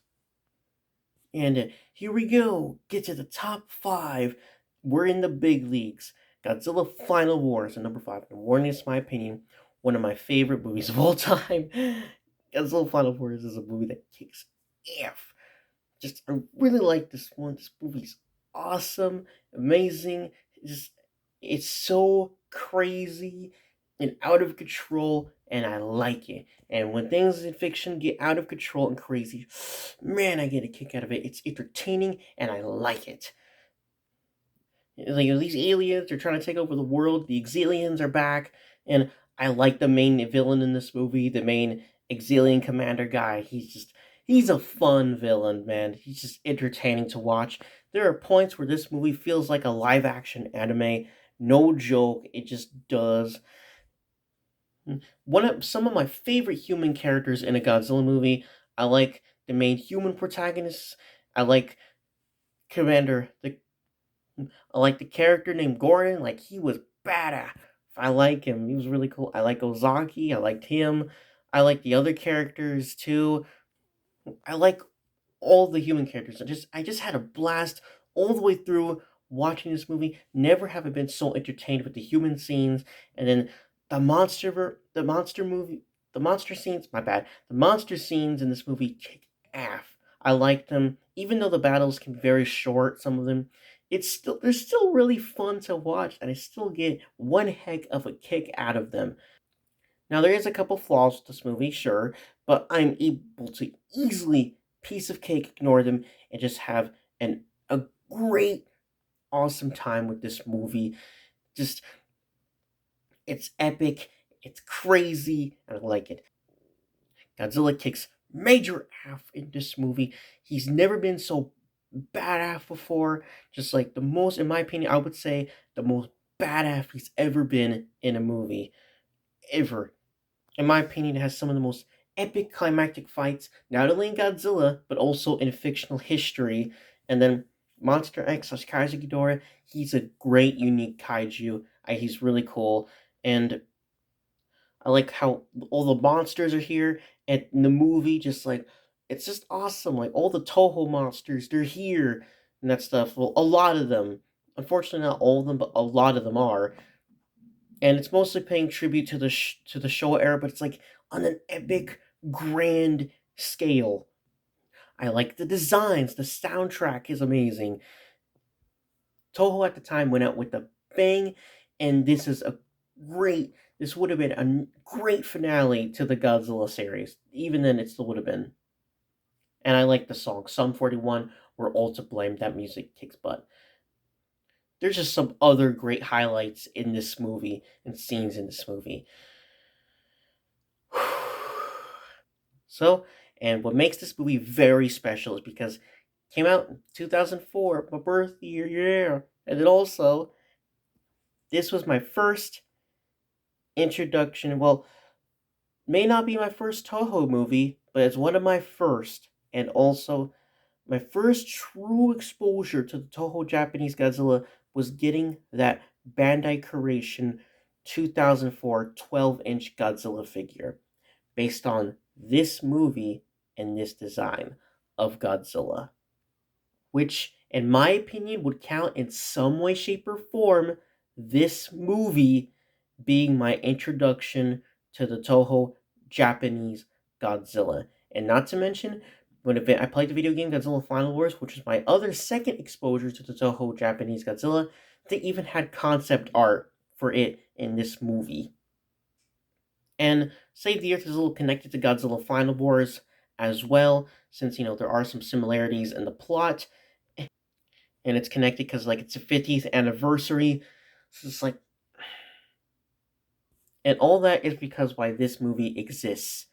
And here we go. Get to the top 5. We're in the big leagues. Godzilla Final Wars at number 5. And warning, it's my opinion. one of my favorite movies of all time. Godzilla Final Wars is a movie that kicks ass. Just I really like this one. This movie's awesome, amazing. Just it's so crazy and out of control, and I like it. And when things in fiction get out of control and crazy, man, I get a kick out of it. It's entertaining, and I like it. Like these aliens are trying to take over the world. The Exilians are back, and I like the main villain in this movie, the main Exilian commander guy. He's a fun villain, man. He's just entertaining to watch. There are points where this movie feels like a live action anime. No joke, it just does. One of some of my favorite human characters in a Godzilla movie. I like the main human protagonist. I like Commander the I like the character named Gordon. Like he was badass. I like him. He was really cool. I like Ozaki. I liked him. I like the other characters too. I like all the human characters. I just had a blast all the way through watching this movie. Never have I been so entertained with the human scenes, and then the monster movie, the monster scenes. My bad. The monster scenes in this movie kick ass. I like them, even though the battles can be very short. Some of them, they're still really fun to watch, and I still get one heck of a kick out of them. Now, there is a couple flaws with this movie, sure, but I'm able to easily, piece of cake, ignore them and just have a great, awesome time with this movie. Just, it's epic, it's crazy, and I like it. Godzilla kicks major ass in this movie. He's never been so badass before. Just like the most, in my opinion, I would say the most badass he's ever been in a movie. Ever. In my opinion, it has some of the most epic climactic fights, not only in Godzilla, but also in fictional history. And then Monster X slash Kaiser Ghidorah, he's a great, unique kaiju. He's really cool. And I like how all the monsters are here and in the movie, just like, it's just awesome. Like, all the Toho monsters, they're here and that stuff. Well, a lot of them. Unfortunately, not all of them, but a lot of them are, and it's mostly paying tribute to to the Showa era, but it's like on an epic, grand scale. I like the designs. The soundtrack is amazing. Toho at the time went out with a bang, and this is a great. This would have been a great finale to the Godzilla series. Even then, it still would have been. And I like the song Sum 41. We're all to blame. That music kicks butt. There's just some other great highlights in this movie and scenes in this movie. So, and what makes this movie very special is because it came out in 2004, my birth year, yeah. And then also, this was my first introduction. Well, may not be my first Toho movie, but it's one of my first. And also, my first true exposure to the Toho Japanese Godzilla was getting that Bandai Creation 2004 12-inch Godzilla figure based on this movie and this design of Godzilla, which, in my opinion, would count in some way, shape, or form this movie being my introduction to the Toho Japanese Godzilla. And not to mention, I played the video game Godzilla Final Wars, which was my other second exposure to the Toho Japanese Godzilla, they even had concept art for it in this movie. And Save the Earth is a little connected to Godzilla Final Wars as well, since there are some similarities in the plot, and it's connected because like it's a 50th anniversary. So it's like, and all that is because why this movie exists.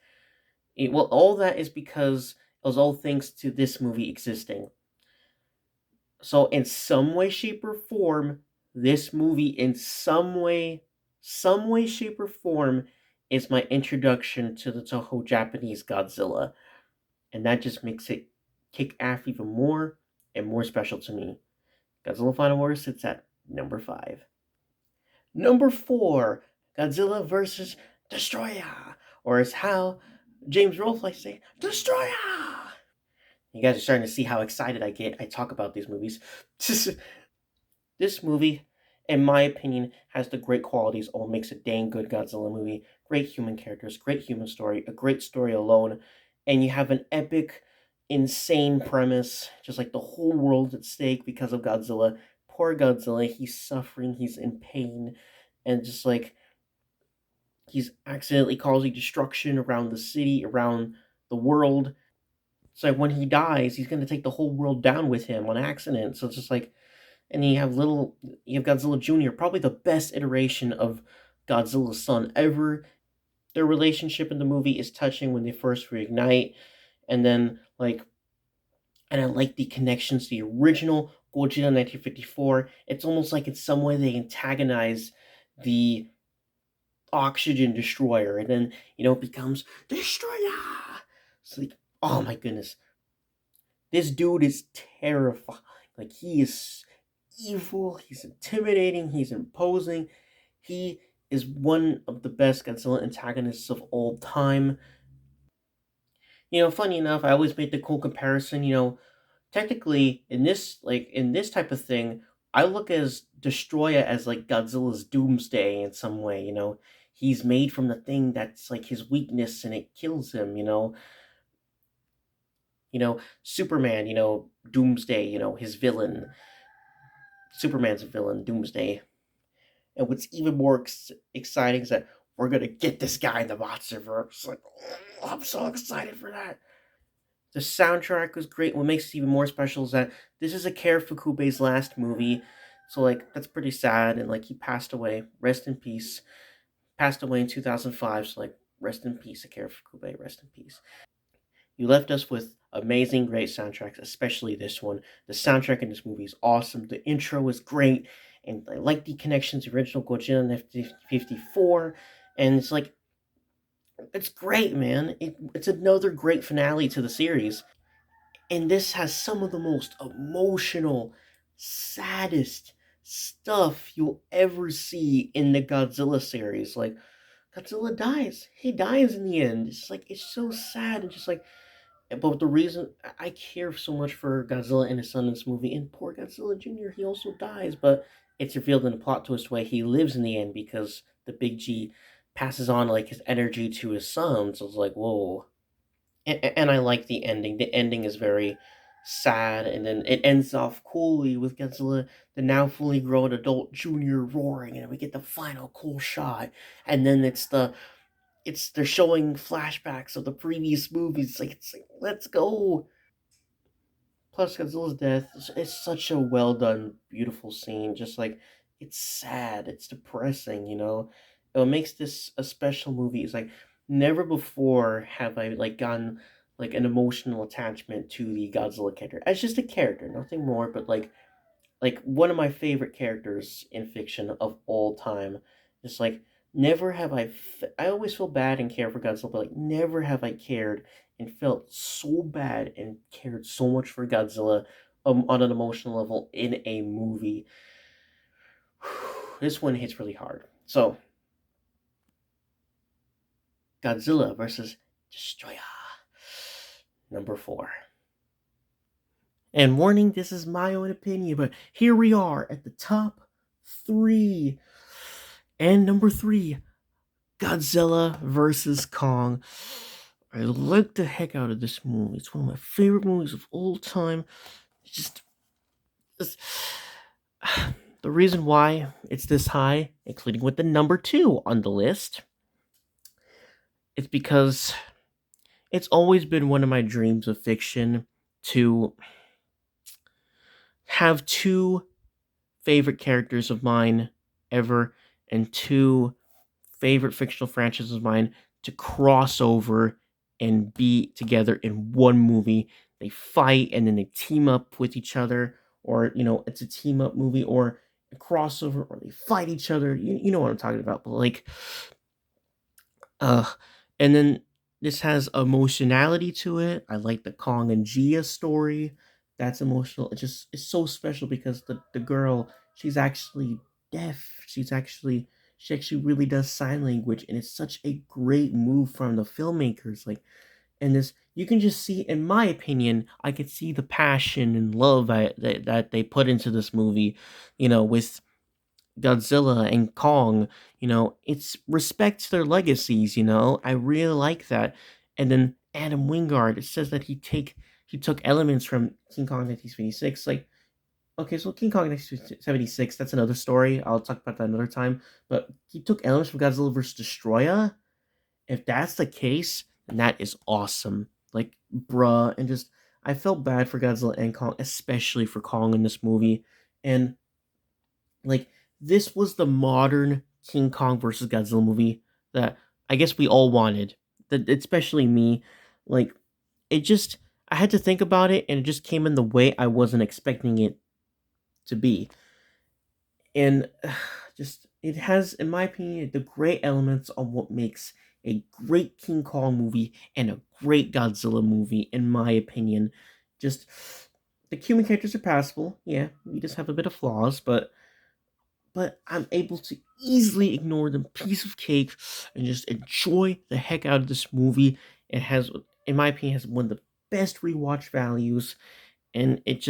All that is because it was all thanks to this movie existing. So in some way, shape, or form, this movie in some way, shape, or form is my introduction to the Toho Japanese Godzilla. And that just makes it kick ass even more and more special to me. Godzilla Final Wars sits at number 5. Number 4, Godzilla vs. Destroyer, or as how James Rolfe likes to say, Destroyer! You guys are starting to see how excited I talk about these movies. This movie, in my opinion, has the great qualities of what makes a dang good Godzilla movie. great human characters, great human story, a great story alone, and you have an epic, insane premise, just like the whole world's at stake because of Godzilla. Poor Godzilla, he's suffering, he's in pain, and just like he's accidentally causing destruction around the city, around the world. So when he dies, he's gonna take the whole world down with him on accident. So it's just like, and you have Godzilla Jr., probably the best iteration of Godzilla's son ever. Their relationship in the movie is touching when they first reignite, and then and I like the connections to the original Godzilla 1954. It's almost like in some way they antagonize the oxygen destroyer, and then it becomes destroyer. It's like, oh my goodness, this dude is terrifying. Like, he is evil, he's intimidating, he's imposing. He is one of the best Godzilla antagonists of all time. Funny enough, I always made the cool comparison. Technically, in this type of thing, I look as Destroya as like Godzilla's doomsday in some way. He's made from the thing that's like his weakness, and it kills him. Superman. Doomsday. His villain. Superman's a villain. Doomsday. And what's even more exciting is that we're gonna get this guy in the monsterverse. Like, oh, I'm so excited for that. The soundtrack was great. What makes it even more special is that this is Akira Fukube's last movie. So like that's pretty sad, and like he passed away. Rest in peace. Passed away in 2005. So like rest in peace, Akira Fukube. Rest in peace. You left us with amazing, great soundtracks, especially this one. The soundtrack in this movie is awesome. The intro is great, and I like the connections to the original Godzilla 54. And it's like it's great, man. It's another great finale to the series. And this has some of the most emotional, saddest stuff you'll ever see in the Godzilla series. Like, Godzilla dies. He dies in the end. It's like, it's so sad. And just like, but the reason I care so much for Godzilla and his son in this movie, and poor Godzilla Jr., he also dies, but it's revealed in a plot twist way he lives in the end because the Big G passes on like his energy to his son. So it's like, whoa. And I like the ending. The ending is very sad, and then it ends off coolly with Godzilla, the now fully grown adult junior, roaring, and we get the final cool shot. And then they're showing flashbacks of the previous movies. It's like let's go. Plus, Godzilla's death is such a well done, beautiful scene. Just like it's sad, it's depressing. And what makes this a special movie is like never before have I like gotten like an emotional attachment to the Godzilla character as just a character, nothing more. But like one of my favorite characters in fiction of all time. Just like never have I always feel bad and care for Godzilla, but like never have I cared and felt so bad and cared so much for Godzilla on an emotional level in a movie. This one hits really hard. So Godzilla versus Destroyer, number 4. And warning, this is my own opinion, but here we are at the top 3. And number 3, Godzilla versus Kong. I like the heck out of this movie. It's one of my favorite movies of all time. It's the reason why it's this high, including with the number 2 on the list, it's because it's always been one of my dreams of fiction to have 2 favorite characters of mine ever and 2 favorite fictional franchises of mine to cross over and be together in one movie. They fight and then they team up with each other, or it's a team up movie or a crossover, or they fight each other. You know what I'm talking about. But like, uh, and then this has emotionality to it. I like the Kong and Gia story. That's emotional. It's so special because the girl, she's actually deaf. She actually really does sign language, and it's such a great move from the filmmakers. Like, and this you can just see, in my opinion, I could see the passion and love that they put into this movie. With Godzilla and Kong, it's respect to their legacies, I really like that. And then Adam Wingard, it says that he took elements from King Kong 1976. Like, okay, so King Kong 1976, that's another story. I'll talk about that another time. But he took elements from Godzilla vs. Destroyer. If that's the case, then that is awesome. Like, bruh, and just I felt bad for Godzilla and Kong, especially for Kong in this movie. And like, this was the modern King Kong versus Godzilla movie that I guess we all wanted. That especially me. Like, it just I had to think about it, and it just came in the way I wasn't expecting it to be. And just it has, in my opinion, the great elements of what makes a great King Kong movie and a great Godzilla movie, in my opinion. Just the human characters are passable. Yeah, we just have a bit of flaws, but I'm able to easily ignore them, piece of cake, and just enjoy the heck out of this movie. It has, in my opinion, has one of the best rewatch values, and it's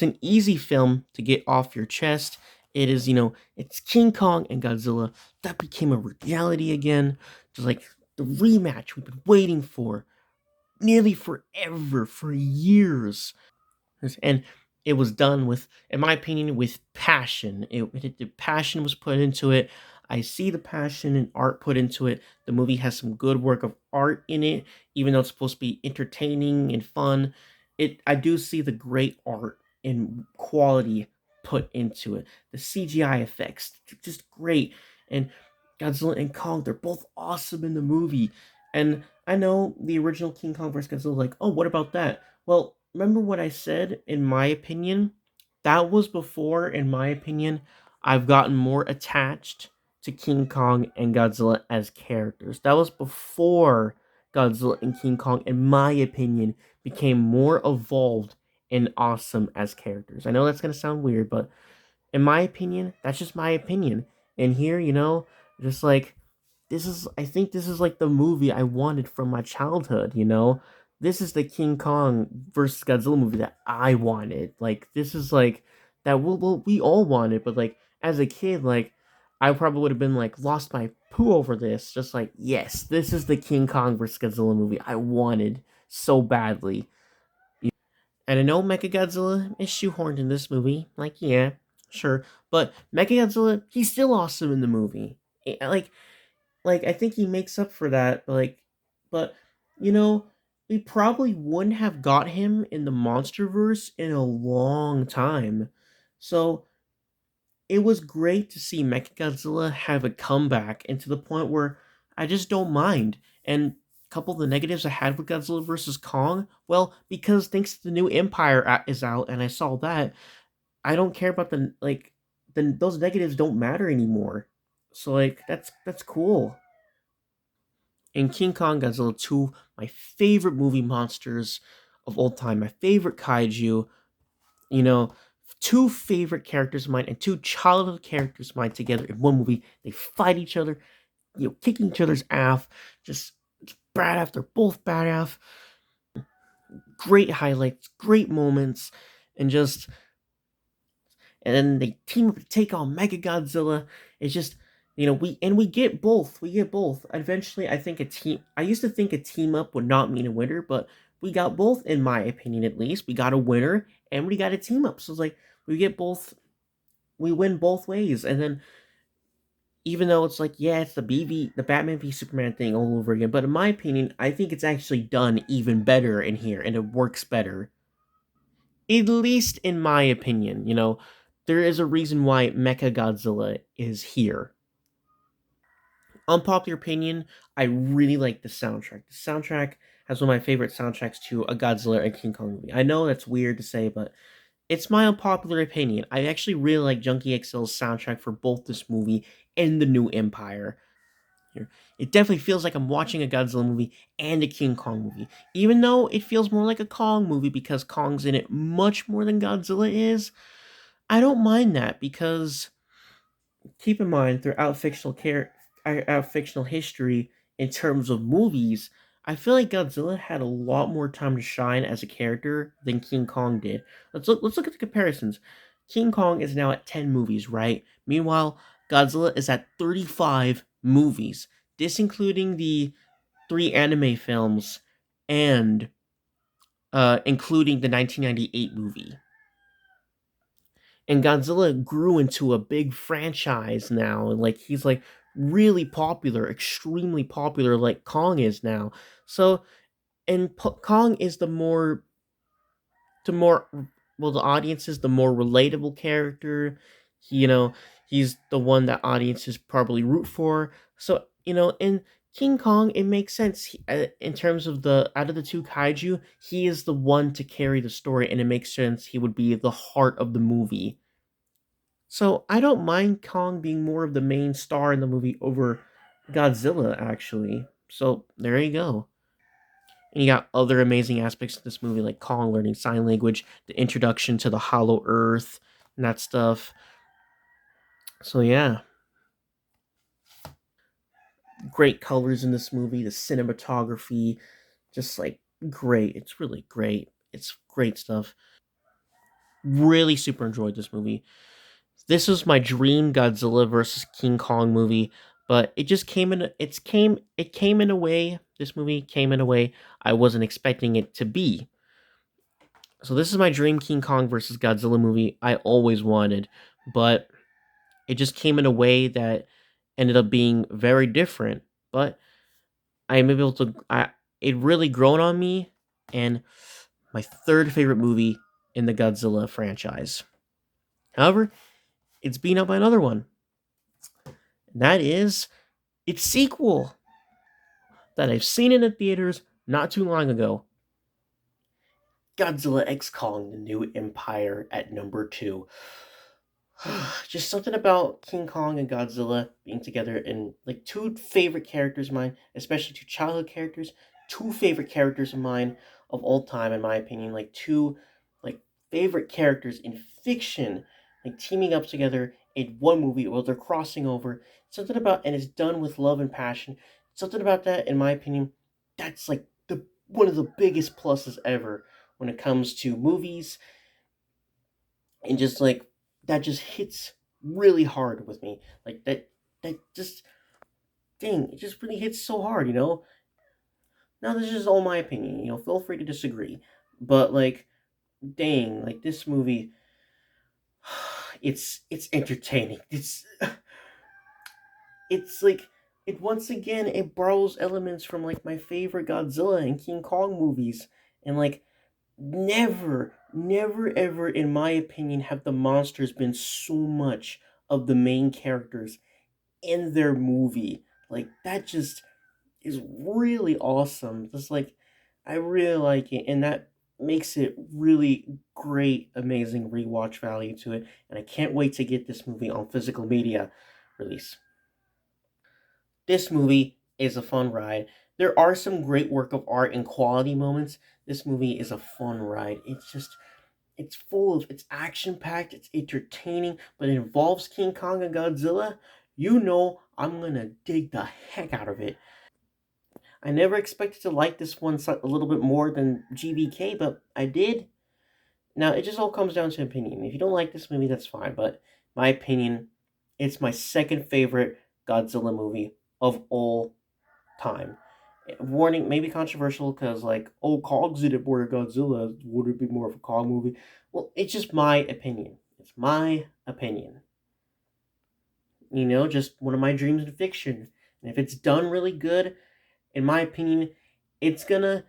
an easy film to get off your chest. It is, it's King Kong and Godzilla that became a reality again. Just like the rematch we've been waiting for nearly forever, for years. And it was done with, in my opinion, with passion. The passion was put into it. I see the passion and art put into it. The movie has some good work of art in it, even though it's supposed to be entertaining and fun. I do see the great art and quality put into it. The CGI effects, just great. And Godzilla and Kong, they're both awesome in the movie. And I know the original King Kong vs. Godzilla, like, oh, what about that? Well, remember what I said, in my opinion? That was before, in my opinion, I've gotten more attached to King Kong and Godzilla as characters. That was before Godzilla and King Kong, in my opinion, became more evolved and awesome as characters. I know that's going to sound weird, but in my opinion, that's just my opinion. And here, just like I think this is like the movie I wanted from my childhood. This is the King Kong versus Godzilla movie that I wanted. Like, this is like that we all wanted, but like as a kid, like I probably would have been like lost my poo over this. Just like, yes, this is the King Kong versus Godzilla movie I wanted so badly. And I know Mechagodzilla is shoehorned in this movie. Like, yeah, sure. But Mechagodzilla, he's still awesome in the movie. Like I think he makes up for that. But you know, we probably wouldn't have got him in the MonsterVerse in a long time. So it was great to see Mechagodzilla have a comeback, and to the point where I just don't mind. And a couple of the negatives I had with Godzilla versus Kong, well, because thanks to the new Empire is out, and I saw that, I don't care about then those negatives don't matter anymore. So like that's cool. And King Kong Godzilla 2, my favorite movie monsters of all time, my favorite kaiju, you know, two favorite characters of mine and two childhood characters of mine together in one movie. They fight each other, kicking each other's ass, just badass. They're both badass. Great highlights, great moments, and then they team up to take on Mega Godzilla. It's just we get both. We get both. Eventually, I think a team. I used to think a team up would not mean a winner, but we got both. In my opinion, at least, we got a winner and we got a team up. So it's like we get both. We win both ways, and then even though it's like, yeah, it's the Batman v Superman thing all over again, but in my opinion, I think it's actually done even better in here, and it works better. At least in my opinion, there is a reason why Mecha Godzilla is here. Unpopular opinion, I really like the soundtrack. The soundtrack has one of my favorite soundtracks to a Godzilla and King Kong movie. I know that's weird to say, but it's my unpopular opinion. I actually really like Junkie XL's soundtrack for both this movie and the new Empire. It definitely feels like I'm watching a Godzilla movie and a King Kong movie, even though it feels more like a Kong movie because Kong's in it much more than Godzilla is. I don't mind that because keep in mind throughout fictional history in terms of movies, I feel like Godzilla had a lot more time to shine as a character than King Kong did. Let's look at the comparisons. King Kong is now at 10 movies, right? Meanwhile, Godzilla is at 35 movies. This including the 3 anime films and including the 1998 movie. And Godzilla grew into a big franchise now, and like he's like really popular, extremely popular, like Kong is now. So, and Kong is the more well, the audience is the more relatable character. You know, he's the one that audiences probably root for. So, in King Kong, it makes sense in terms of the out of the two kaiju, he is the one to carry the story, and it makes sense he would be the heart of the movie. So I don't mind Kong being more of the main star in the movie over Godzilla, actually. So there you go. And you got other amazing aspects of this movie, like Kong learning sign language, the introduction to the Hollow Earth, and that stuff. So yeah, great colors in this movie, the cinematography, just like great. It's really great. It's great stuff. Really super enjoyed this movie. This was my dream Godzilla versus King Kong movie, but it just came in a way. This movie came in a way I wasn't expecting it to be. So this is my dream King Kong versus Godzilla movie I always wanted, but it just came in a way that ended up being very different. But I am able to it really grown on me, and my third favorite movie in the Godzilla franchise. However, it's beaten up by another one. And that is its sequel that I've seen in the theaters not too long ago. Godzilla X Kong: The New Empire at number 2. Just something about King Kong and Godzilla being together, and like two favorite characters of mine, especially two childhood characters, two favorite characters of mine of all time, in my opinion, like two like favorite characters in fiction, like teaming up together in one movie while they're crossing over. Something about, and it's done with love and passion. Something about that, in my opinion, that's like the one of the biggest pluses ever when it comes to movies, and just like that just hits really hard with me, like that just dang, it just really hits so hard. Now this is all my opinion, feel free to disagree, but like dang, like this movie, it's entertaining. It's like it once again, it borrows elements from like my favorite Godzilla and King Kong movies, and like never ever in my opinion have the monsters been so much of the main characters in their movie. Like that just is really awesome. Just like I really like it, and that makes it really great, amazing rewatch value to it. And I can't wait to get this movie on physical media release. This movie is a fun ride. There are some great work of art and quality moments. This movie is a fun ride. It's full of, it's action packed, it's entertaining, but it involves King Kong and Godzilla. I'm gonna dig the heck out of it. I never expected to like this one a little bit more than GVK, but I did. Now, it just all comes down to opinion. If you don't like this movie, that's fine, but my opinion, it's my second favorite Godzilla movie of all time. Warning, maybe controversial because, like, oh, Kong's in it more than Godzilla. Would it be more of a Kong movie? Well, it's just my opinion. It's my opinion. Just one of my dreams in fiction. And if it's done really good, in my opinion, it's gonna,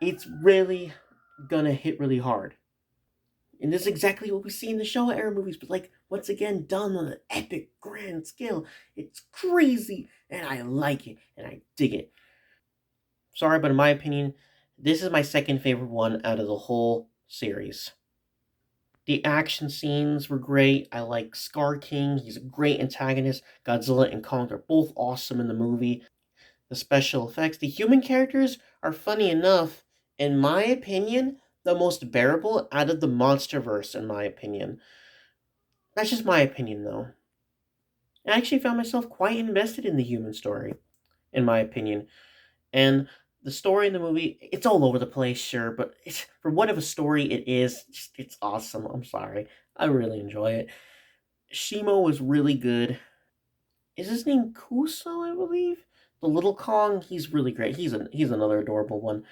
it's really gonna hit really hard. And this is exactly what we see in the Showa era movies, but like, once again, done on an epic, grand scale. It's crazy, and I like it, and I dig it. Sorry, but in my opinion, this is my second favorite one out of the whole series. The action scenes were great. I like Scar King. He's a great antagonist. Godzilla and Kong are both awesome in the movie. The special effects, the human characters are funny enough. In my opinion, the most bearable out of the MonsterVerse, in my opinion. That's just my opinion, though. I actually found myself quite invested in the human story, in my opinion. And The story in the movie, it's all over the place, sure, but for what of a story it is, it's awesome. I'm sorry. I really enjoy it. Shimo was really good. Is his name Kuso, I believe? The little Kong, he's really great. He's another adorable one.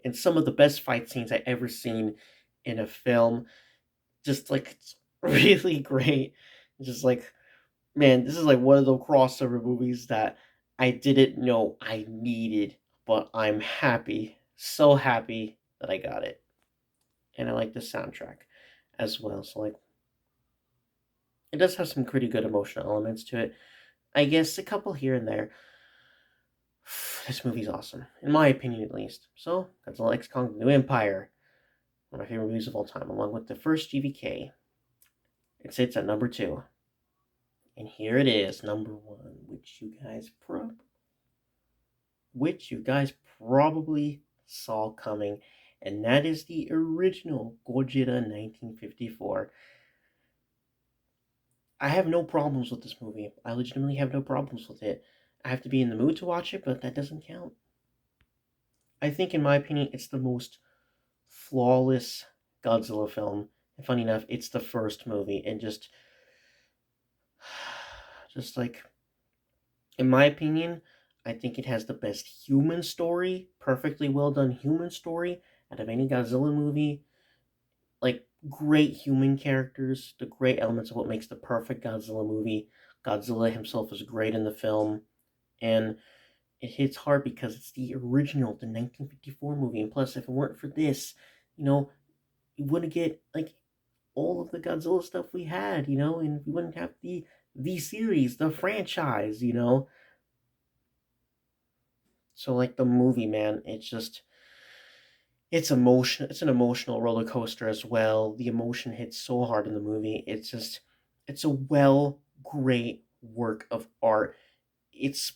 And some of the best fight scenes I ever seen in a film. Just like it's really great. Just like, man, this is like one of the crossover movies that I didn't know I needed, but I'm happy, so happy that I got it. And I like the soundtrack as well. So like it does have some pretty good emotional elements to it. I guess a couple here and there. This movie's awesome, in my opinion at least. So, Godzilla X Kong: The New Empire, one of my favorite movies of all time, along with the first GVK. It sits at number two, and here it is, number one, which you guys probably saw coming, and that is the original Godzilla 1954. I have no problems with this movie. I legitimately have no problems with it. I have to be in the mood to watch it, but that doesn't count. I think, in my opinion, it's the most flawless Godzilla film. And funny enough, it's the first movie, and just like, in my opinion, I think it has the best human story, perfectly well done human story out of any Godzilla movie. Like, great human characters, the great elements of what makes the perfect Godzilla movie. Godzilla himself is great in the film, and it hits hard because it's the original, the 1954 movie. And plus, if it weren't for this, you know, you wouldn't get like all of the Godzilla stuff we had, and we wouldn't have the series, the franchise. So like the movie, man, it's an emotional roller coaster as well. The emotion hits so hard in the movie. It's a great work of art. It's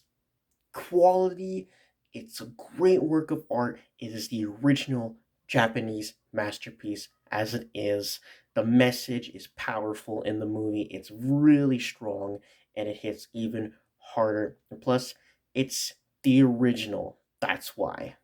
quality. It's a great work of art. It is the original Japanese masterpiece as it is. The message is powerful in the movie. It's really strong and it hits even harder. And plus, it's the original. That's why.